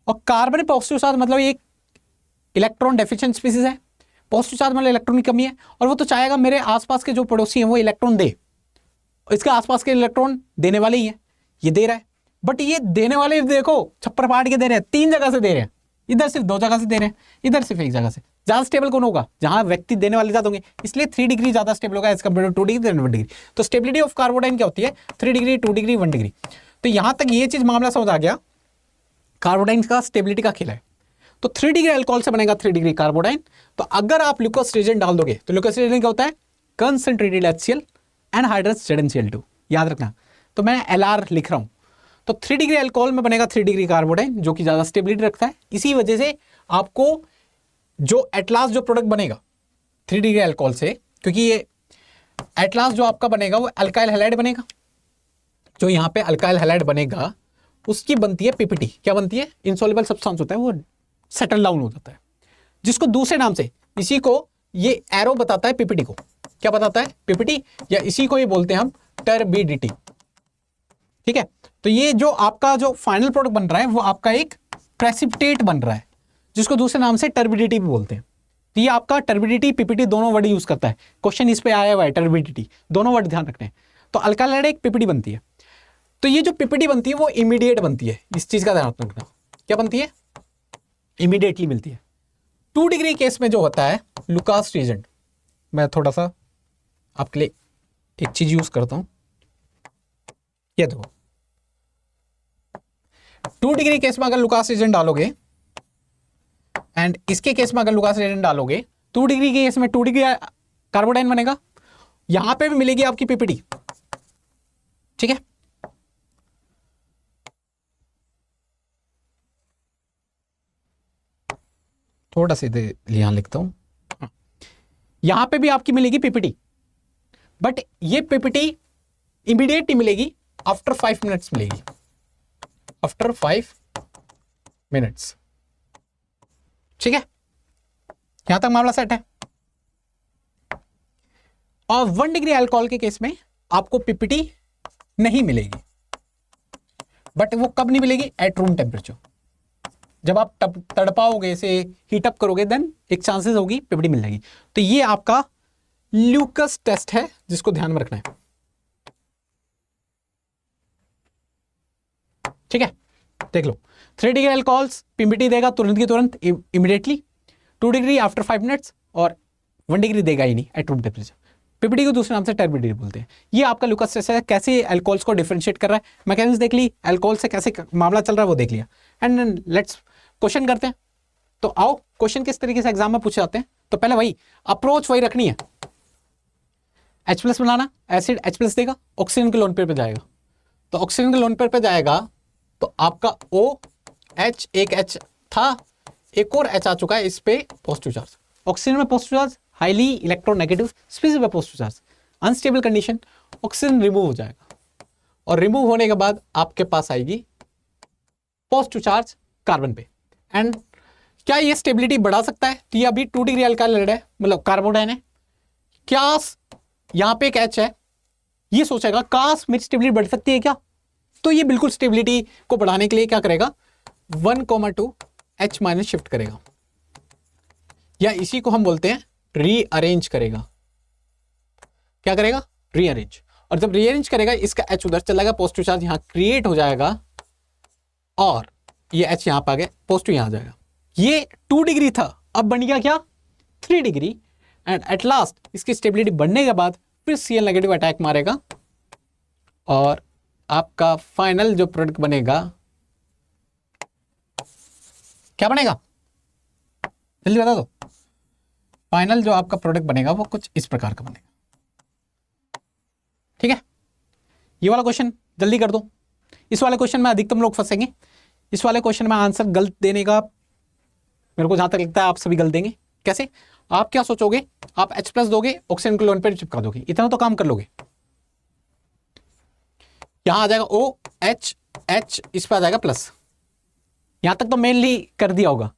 और कार्बन पॉजिटिव चार्ज मतलब एक इलेक्ट्रॉन डेफिशिएंट स्पीसीज है, पॉजिटिव चार्ज मतलब इलेक्ट्रॉन की कमी है। और वो तो चाहेगा मेरे आसपास के जो पड़ोसी हैं वो इलेक्ट्रॉन दे, इसके आसपास के इलेक्ट्रॉन देने वाले ही हैं, ये दे रहा है। बट ये देने वाले देखो छप्पर फाड़ के दे रहे हैं, 3 जगह से दे रहे हैं, इधर सिर्फ 2 जगह से दे रहे हैं, इधर सिर्फ 1 जगह से। ज्यादा स्टेबल कौन होगा, जहां व्यक्ति देने वाले ज्यादा होंगे, इसलिए 3 डिग्री ज्यादा स्टेबल होगा as compared to 2 degree 1 degree. तो स्टेबिलिटी ऑफ कार्बोडाइन क्या होती है, 3 डिग्री 2 डिग्री 1 डिग्री। तो यहां तक ये चीज मामला समझ आ गया, कार्बोडाइन का स्टेबिलिटी का खेल है। तो 3 डिग्री अल्कोहल से बनेगा 3 डिग्री कार्बोडाइन। तो अगर आप ल्यूकस रिएजेंट डाल दोगे तो ल्यूकस रिएजेंट क्या होता है, कंसंट्रेटेड HCl एनहाइड्रस ZnCl2, याद रखना। तो मैं LR लिख रहा हूं। तो 3 डिग्री अल्कोहल में बनेगा 3 डिग्री कार्बोडाइन, जो कि ज्यादा स्टेबिलिटी रखता है। इसी वजह से आपको जो एटलास जो प्रोडक्ट बनेगा 3 डिग्री अल्कोहल से, क्योंकि ये एटलास जो आपका बनेगा वो अल्काइल हैलाइड बनेगा। जो यहां पे अल्काइल हैलाइड बनेगा उसकी बनती है PPT। क्या बनती है, इनसॉल्युबल सब्सटेंस होता है, वो सेटल डाउन हो जाता है, जिसको दूसरे नाम से, इसी को ये एरो बताता है PPT को। क्या बताता है, PPT, या इसी को ये बोलते हैं हम टर्बिडिटी। ठीक है, तो ये जो आपका जो फाइनल प्रोडक्ट बन रहा है वो आपका एक प्रेसिपिटेट बन रहा है, जिसको दूसरे नाम से टर्बिडिटी भी बोलते हैं। तो ये आपका टर्बिडिटी PPT दोनों वर्ड यूज करता है। क्वेश्चन इस पे आया हुआ है, टर्बिडिटी, दोनों वर्ड ध्यान रखने हैं। तो अल्काइल हैलाइड एक PPT बनती है। तो ये जो PPT बनती है वो इमीडिएट बनती है, इस चीज का ध्यान रखना। क्या बनती है, इमीडिएटली मिलती है। 2 डिग्री केस में जो होता है लुकास रिएजेंट, मैं थोड़ा सा आपके लिए एक चीज यूज करता हूं, ये देखो 2 डिग्री केस में अगर लुकास रिएजेंट डालोगे एंड इसके केस में अगर लुकास रिएजेंट डालोगे 2 डिग्री के केस में 2 डिग्री कार्बोडाइन बनेगा, यहां पे भी मिलेगी आपकी पीपीटी, ठीक है। थोड़ा सा यहां लिखता हूं, यहां पे भी आपकी मिलेगी पीपीटी, बट ये पीपीटी इमीडिएट नहीं मिलेगी, आफ्टर 5 मिनट्स मिलेगी, आफ्टर 5 मिनट्स, ठीक है। यहां तक मामला सेट है। और 1 डिग्री अल्कोहल के केस में आपको पीपीटी नहीं मिलेगी, बट वो कब नहीं मिलेगी, एट रूम टेम्परेचर। जब आप तड़पाओगे, इसे हीट अप करोगे, देन एक चांसेस होगी पीपीटी मिल जाएगी। तो ये आपका ल्यूकस टेस्ट है जिसको ध्यान में रखना है, ठीक है। देख लो, 3 डिग्री अल्कोहल्स पीपीटी देगा तुरंत की तुरंत, इमीडिएटली, 2 डिग्री आफ्टर 5 मिनट्स, और 1 डिग्री देगा ही नहीं एट रूम टेम्परेचर। पीपीटी को दूसरे नाम से टर्बिडिटी बोलते हैं। ये आपका लुकास टेस्ट है, कैसे अल्कोहल्स को डिफरेंशिएट कर रहा है, मैकेनिज्म देख ली, अल्कोहल से कैसे मामला चल रहा है वो देख लिया, एंड लेट्स क्वेश्चन करते हैं। तो आओ क्वेश्चन किस तरीके से एग्जाम में पूछे जाते हैं। तो पहले वही अप्रोच वही रखनी है, H+ बनाना, एसिड H+ देगा, ऑक्सीजन के लोन पेयर पे जाएगा, तो ऑक्सीजन के लोन पेयर पे जाएगा तो आपका OH, एक H था, एक और H आ चुका है, इस पे पॉजिटिव चार्ज, ऑक्सीजन में positive charge, highly electronegative, species में positive charge, unstable condition, oxygen remove हो जाएगा, और रिमूव होने के बाद आपके पास आएगी पॉजिटिव चार्ज कार्बन पे। एंड क्या ये स्टेबिलिटी बढ़ा सकता है? तो ये अभी 2 डिग्री अल्काइल है, मतलब कार्बोडाइन है, क्या यहां पे एक H है, ये सोचेगा काश मेरी स्टेबिलिटी बढ़ सकती है क्या? तो ये बिल्कुल स्टेबिलिटी को बढ़ाने के लिए क्या करेगा, 1,2 H- शिफ्ट करेगा, या इसी को हम बोलते हैं रीअरेंज करेगा। क्या करेगा? रीअरेंज। और जब रीअरेंज करेगा इसका H उधर चला जाएगा, पॉजिटिव चार्ज यहां क्रिएट हो जाएगा, और ये H यहां पर आ गया, पॉजिटिव यहां आ जाएगा। ये 2 डिग्री था, अब बन गया क्या, 3 डिग्री, एंड एट लास्ट इसकी स्टेबिलिटी बढ़ने के बाद फिर Cl नेगेटिव अटैक मारेगा, और आपका फाइनल जो प्रोडक्ट बनेगा, क्या बनेगा जल्दी बता दो। फाइनल जो आपका प्रोडक्ट बनेगा वो कुछ इस प्रकार का बनेगा, ठीक है। ये वाला क्वेश्चन जल्दी कर दो, इस वाले क्वेश्चन में अधिकतम लोग फंसेंगे। इस वाले क्वेश्चन में आंसर गलत देने का मेरे को जहां तक लगता है आप सभी गलत देंगे। कैसे? आप क्या सोचोगे, आप H+ दोगे, ऑक्सीजन के लोन पे चिपका दोगे, इतना तो काम कर लोगे। यहां आ जाएगा OH, इस पर आ जाएगा प्लस, यहां तक तो मेनली कर दिया होगा,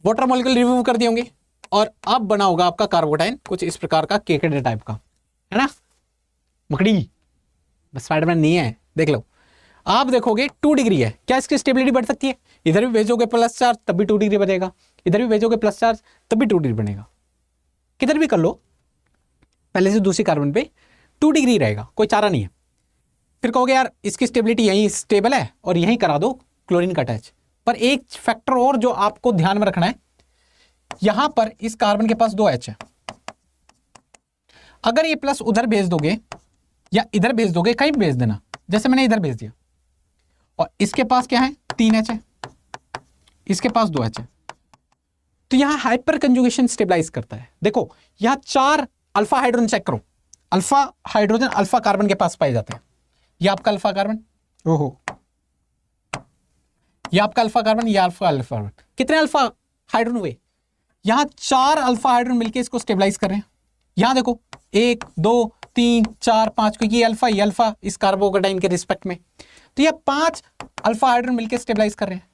वाटर मॉलिक्यूल रिमूव कर दिए होंगे, और अब बना होगा आपका कार्बोडाइन कुछ इस प्रकार का केकेडे टाइप का, है ना, मकड़ी। बस स्पाइडरमैन नहीं है, देख लो। आप देखोगे 2 डिग्री है, क्या इसकी स्टेबिलिटी बढ़ सकती है? इधर भी भेजोगे प्लस चार्ज तब भी 2 डिग्री बनेगा, इधर भी भेजोगे प्लस चार्ज तब भी 2 डिग्री बनेगा, किधर भी कर लो, पहले से दूसरी कार्बन पे 2 डिग्री रहेगा, कोई चारा नहीं है। फिर कहोगे यार इसकी स्टेबिलिटी यहीं स्टेबल है और यहीं करा दो क्लोरीन का अटैच। पर एक फैक्टर और जो आपको ध्यान में रखना है, यहां पर इस कार्बन के पास 2 H है, अगर ये प्लस उधर भेज दोगे या इधर भेज दोगे, कहीं भेज देना, जैसे मैंने इधर भेज दिया, और इसके पास क्या है, 3 H है, इसके पास 2 H है, तो यहां हाइपर कंजुगेशन स्टेबलाइज करता है। देखो यहां 4 अल्फा हाइड्रोजन चेक करो, अल्फा हाइड्रोजन अल्फा कार्बन के पास पाए जाते हैं। ये आपका अल्फा कार्बन, ओहो, ये आपका अल्फा कार्बन, ये अल्फा कार्बन, कितने अल्फा हाइड्रोजन हुए? यहां 4 अल्फा हाइड्रोजन मिलकर इसको स्टेबलाइज कर रहे हैं। यहां देखो 1 2 3 4 5 को, ये अल्फा इस कार्बोकेटाइन के रिस्पेक्ट में, तो ये 5 अल्फा हाइड्रोजन मिलकर स्टेबलाइज कर रहे हैं,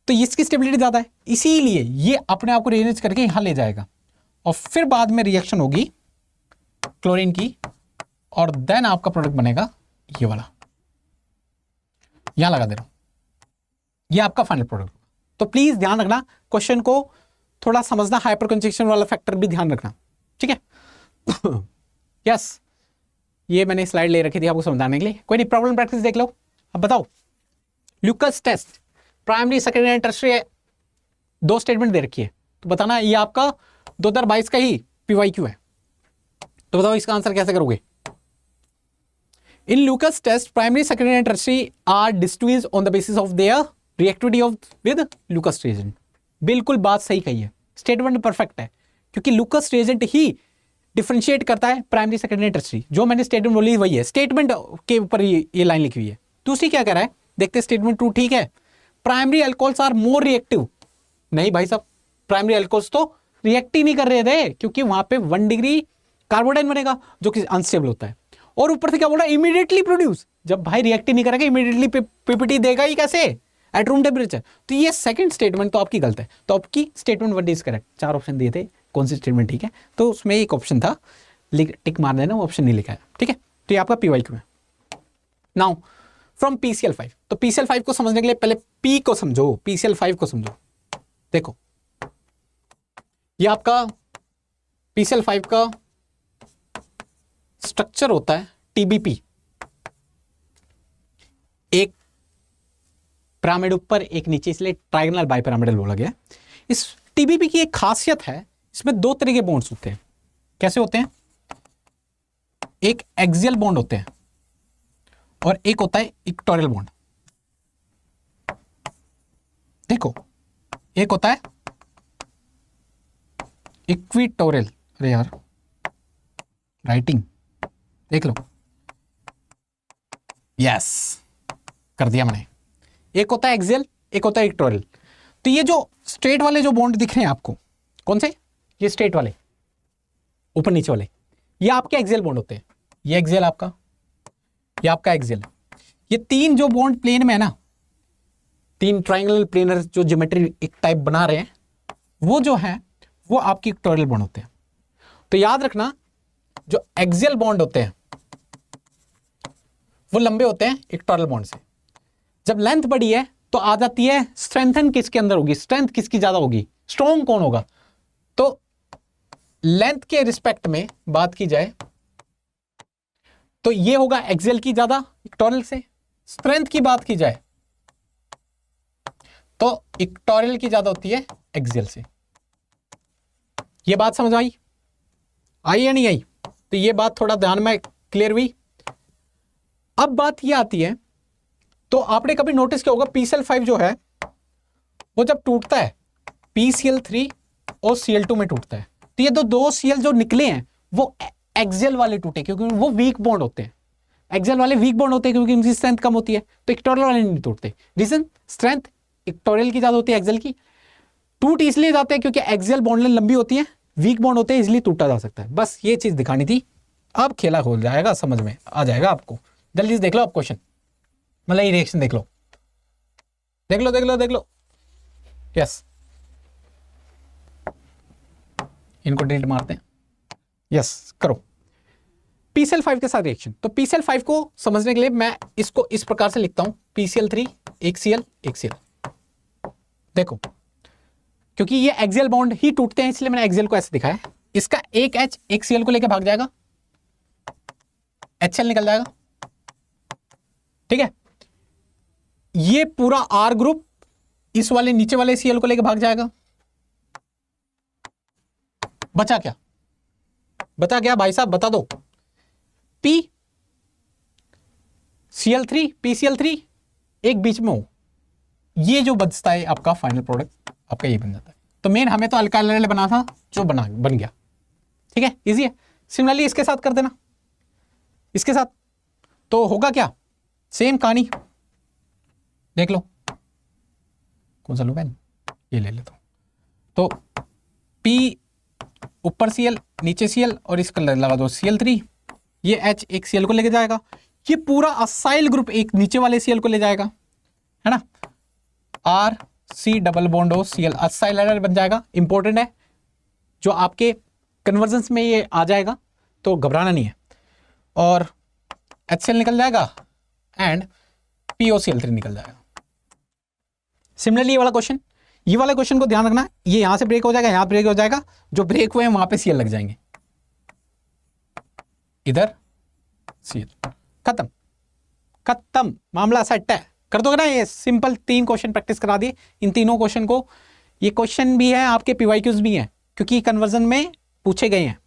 तो इसकी स्टेबिलिटी ज्यादा है, इसीलिए ये अपने आप को रीअरेंज करके यहां ले जाएगा, और फिर बाद में रिएक्शन होगी क्लोरीन की, और देन आपका प्रोडक्ट बनेगा ये वाला, यहां लगा दे रहा हूं, ये आपका फाइनल प्रोडक्ट। तो प्लीज ध्यान रखना, क्वेश्चन को थोड़ा समझना, हाइपर कंजक्शन वाला फैक्टर भी ध्यान रखना, ठीक है। यस, ये मैंने स्लाइड ले रखी थी आपको समझाने के लिए, कोई नहीं, प्रॉब्लम प्रैक्टिस देख लो। अब बताओ, Lucas test primary secondary and tertiary 2 statement दे रखी है, तो बताना ये आपका 2022 का ही PYQ है, तो बताओ इसका आंसर कैसे करोगे। In Lucas test primary secondary and tertiary are distinguished on the basis of their reactivity of with Lucas reagent, बिल्कुल बात सही कही है, स्टेटमेंट परफेक्ट है, क्योंकि लुकस रिएजेंट ही डिफरेंशिएट करता है प्राइमरी सेकेंडरी टर्सरी। जो मैंने स्टेटमेंट बोली वही है, स्टेटमेंट के ऊपर ये लाइन लिखी हुई है। दूसरी क्या कह रहा है, देखते स्टेटमेंट 2, ठीक है, primary alcohols are more reactive. नहीं भाई साहब, प्राइमरी अल्कोहल्स तो रिएक्ट ही नहीं कर रहे थे, क्योंकि वहां पे 1 डिग्री कार्बोडाइन बनेगा जो कि अनस्टेबल होता है। और ऊपर से क्या बोल रहा है, इमीडिएटली प्रोड्यूस। जब भाई रिएक्ट ही नहीं करेगा, इमीडिएटली पीपीटी देगा ही कैसे एट रूम टेम्परेचर। तो ये सेकंड स्टेटमेंट तो आपकी गलत है। तो आपकी स्टेटमेंट 1 इज करेक्ट। 4 ऑप्शन दिए थे, कौन सी स्टेटमेंट ठीक है, तो उसमें एक ऑप्शन था, टिक मार देना, वो ऑप्शन नहीं लिखा है, ठीक है। तो ये आपका PYQ है। नाउ फ्रॉम PCl5, तो PCl5 को समझने के लिए पहले P को समझो, PCl5 को समझो। देखो ये आपका PCl5 का स्ट्रक्चर होता है TBP, एक पिरामिड ऊपर एक नीचे, इसलिए ट्रायगोनल बाइपिरामिडल बोला गया। इस TBP की एक खासियत है, इसमें 2 तरह के बॉन्ड्स होते हैं। कैसे होते हैं, एक एक्सियल बॉन्ड होते हैं और एक होता है इक्वेटोरियल बॉन्ड। देखो एक होता है इक्वेटोरियल, अरे यार राइटिंग देख लो, यस कर दिया मैंने। एक होता है एक्सियल, एक होता है इक्वेटोरियल। तो ये जो स्ट्रेट वाले जो बॉन्ड दिख रहे हैं आपको, कौन से, ये स्ट्रेट वाले ऊपर नीचे वाले, ये आपके एक्सियल बॉन्ड होते हैं। ये एक्सियल आपका, ये आपका एक्सियल। ये 3 जो बॉन्ड प्लेन में है ना, 3 ट्रायंगुलर प्लेनर जो ज्योमेट्री एक टाइप बना रहे हैं, वो जो है वो आपकी इक्वेटोरियल बॉन्ड होते हैं। तो याद रखना, जो एक्सियल बॉन्ड होते हैं वो लंबे होते हैं इक्वेटोरियल बॉन्ड से। जब लेंथ बड़ी है तो आ जाती है स्ट्रेंथन किसके अंदर होगी, स्ट्रेंथ किसकी ज्यादा होगी, स्ट्रॉन्ग कौन होगा। तो लेंथ के रिस्पेक्ट में बात की जाए तो ये होगा एक्सियल की ज्यादा इक्वेटोरियल से। स्ट्रेंथ की बात की जाए तो इक्वेटोरियल की ज्यादा होती है एक्सियल से। ये बात समझ आई या नहीं आई? तो ये बात थोड़ा ध्यान में क्लियर हुई। अब बात ये आती है, तो आपने कभी नोटिस किया होगा PCl5 जो है वो जब टूटता है PCl3 और Cl2 में टूटता है, तो ये दो Cl जो निकले हैं वो एक्सियल वाले टूटे, क्योंकि वो वीक बॉन्ड होते हैं। एक्सियल वाले वीक बॉन्ड होते हैं क्योंकि उनकी स्ट्रेंथ कम होती है, तो इक्वेटोरियल वाले नहीं टूटते। रीजन, स्ट्रेंथ इक्वेटोरियल की ज्यादा होती है एक्सियल की। टूट इसलिए जाते हैं क्योंकि एक्सियल बॉन्ड लंबी होती है, वीक बॉन्ड होते हैं, इसलिए टूटा जा सकता है। बस ये चीज दिखानी थी। अब खेला खोल जाएगा, समझ में आ जाएगा आपको। जल्दी से देख लो आप क्वेश्चन, मतलब ये रिएक्शन देख लो, देख लो देख लो देख लो। यस, इनको डिलीट मारते हैं। यस करो। PCl5 के साथ रिएक्शन, तो PCl5 को समझने के लिए मैं इसको इस प्रकार से लिखता हूं, PCl3 एक Cl एक Cl। देखो क्योंकि ये एक्सियल बॉन्ड ही टूटते हैं, इसलिए मैंने एक्सियल को ऐसे दिखाया। इसका एक H एक Cl को लेकर भाग जाएगा, HCl निकल जाएगा, ठीक है। ये पूरा R ग्रुप इस वाले नीचे वाले Cl को लेकर भाग जाएगा। बचा क्या, बता क्या भाई साहब, बता दो। PCl3 PCl3 एक बीच में हो, ये जो बचता है आपका फाइनल प्रोडक्ट आपका ये बन जाता है। तो मेन हमें तो अल्काइल बना था, जो बन गया, ठीक है, इजी है। सिमिलरली इसके साथ कर देना, इसके साथ तो होगा क्या, सेम कहानी देख लो। कौन सा लो पेन, ये ले लेता हूं। तो P ऊपर Cl नीचे Cl और इसका लगा दो Cl3, ये H एक Cl को लेके जाएगा, ये पूरा असाइल ग्रुप एक नीचे वाले Cl को ले जाएगा, है ना। R C double bond O Cl acyl adder बन जाएगा। इंपॉर्टेंट है, जो आपके कन्वर्जन्स में ये आ जाएगा तो घबराना नहीं है। और HCl निकल जाएगा एंड POCl3 निकल जाएगा। सिमिलरली ये वाला क्वेश्चन को ध्यान रखना, ये यहां से ब्रेक हो जाएगा, यहां ब्रेक हो जाएगा, जो ब्रेक हुए हैं वहां पे Cl लग जाएंगे, इधर Cl, खत्म खत्म, मामला सेट है। कर दोगे ना, ये सिंपल 3 क्वेश्चन प्रैक्टिस करा दिए। इन तीनों क्वेश्चन को, ये क्वेश्चन भी है आपके PYQs भी हैं, क्योंकि कन्वर्जन में पूछे गए हैं,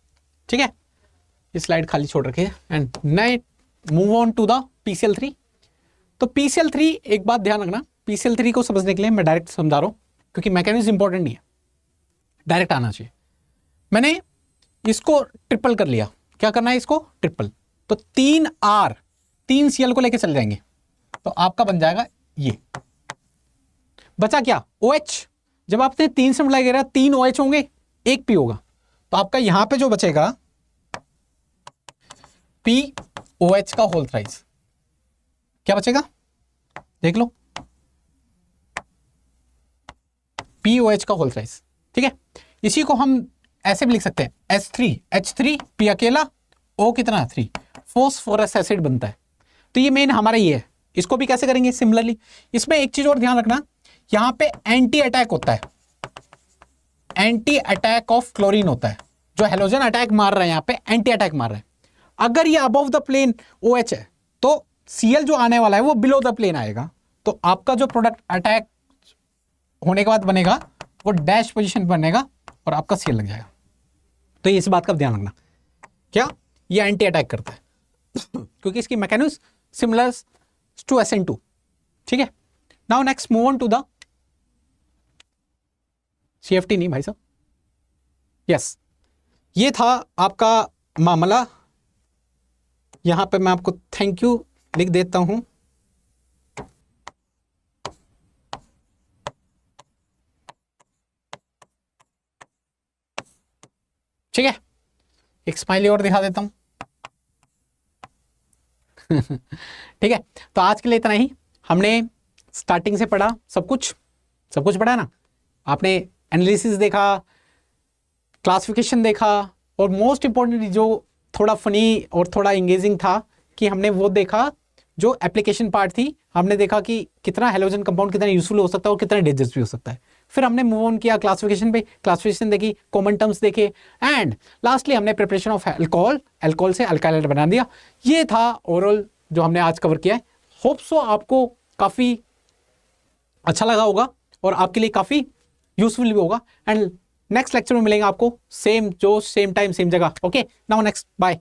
ठीक है। ये स्लाइड खाली छोड़ रखे and now move on to the PCl3। तो PCl3 एक बात ध्यान रखना, PCl3 को समझने के लिए मैं डायरेक्ट समझा रहा हूं। क्योंकि मैकेनिज्म इंपॉर्टेंट नहीं है, डायरेक्ट आना चाहिए। मैंने इसको ट्रिपल कर लिया, क्या करना है इसको ट्रिपल, तो 3R 3Cl को लेके चल जाएंगे, तो आपका बन जाएगा ये। बचा क्या OH, जब आपने 3 से मल्टीप्लाई करा 3 OH होंगे, 1 P होगा, तो आपका यहां पे जो बचेगा POH का होल थ्राइस, क्या बचेगा देख लो, POH का होल थ्राइस। ठीक है, इसी को हम ऐसे भी लिख सकते हैं H3 अकेला, O कितना 3, फॉस्फोरस एसिड बनता है। तो ये मेन हमारा ये है। इसको भी कैसे करेंगे सिमिलरली। इसमें एक चीज और ध्यान रखना, यहां पे एंटी अटैक होता है, एंटी अटैक ऑफ क्लोरीन होता है, जो हेलोजन अटैक मार रहा है, यहां पे एंटी अटैक मार रहा है। अगर ये अबव द प्लेन OH है तो Cl जो आने वाला है वो बिलो द प्लेन आएगा, तो आपका जो प्रोडक्ट अटैक होने के बाद बनेगा वो डैश पोजीशन बनेगा और आपका Cl लग जाएगा। तो ये इस बात का ध्यान रखना, क्या ये एंटी अटैक करता है क्योंकि इसकी मैकेनिज्म सिमिलर टू SN2। ठीक है, now next move on to the CFT, नहीं भाई साहब, यस ये था आपका मामला। यहां पे मैं आपको थैंक यू लिख देता हूं। ठीक है, एक स्माइली और दिखा देता हूं ठीक है, तो आज के लिए इतना ही। हमने स्टार्टिंग से पढ़ा सब कुछ पढ़ा ना, आपने एनालिसिस देखा, क्लासिफिकेशन देखा, और मोस्ट इंपॉर्टेंटली जो थोड़ा फनी और थोड़ा इंगेजिंग था कि हमने वो देखा जो एप्लीकेशन पार्ट थी। हमने देखा कि कितना हेलोजन कंपाउंड कितना यूजफुल हो सकता है और कितना डेंजरस भी हो सकता है। फिर हमने मूव ऑन किया क्लासिफिकेशन पे, क्लासिफिकेशन देखी, कॉमन टर्म्स देखे, एंड लास्टली हमने प्रिपरेशन ऑफ अल्कोहल से अल्काइल बना दिया। ये था ओवरऑल जो हमने आज कवर किया है। होप सो आपको काफ़ी अच्छा लगा होगा और आपके लिए काफ़ी यूजफुल भी होगा। एंड नेक्स्ट लेक्चर में मिलेंगे आपको सेम टाइम सेम जगह। Okay, now next, bye.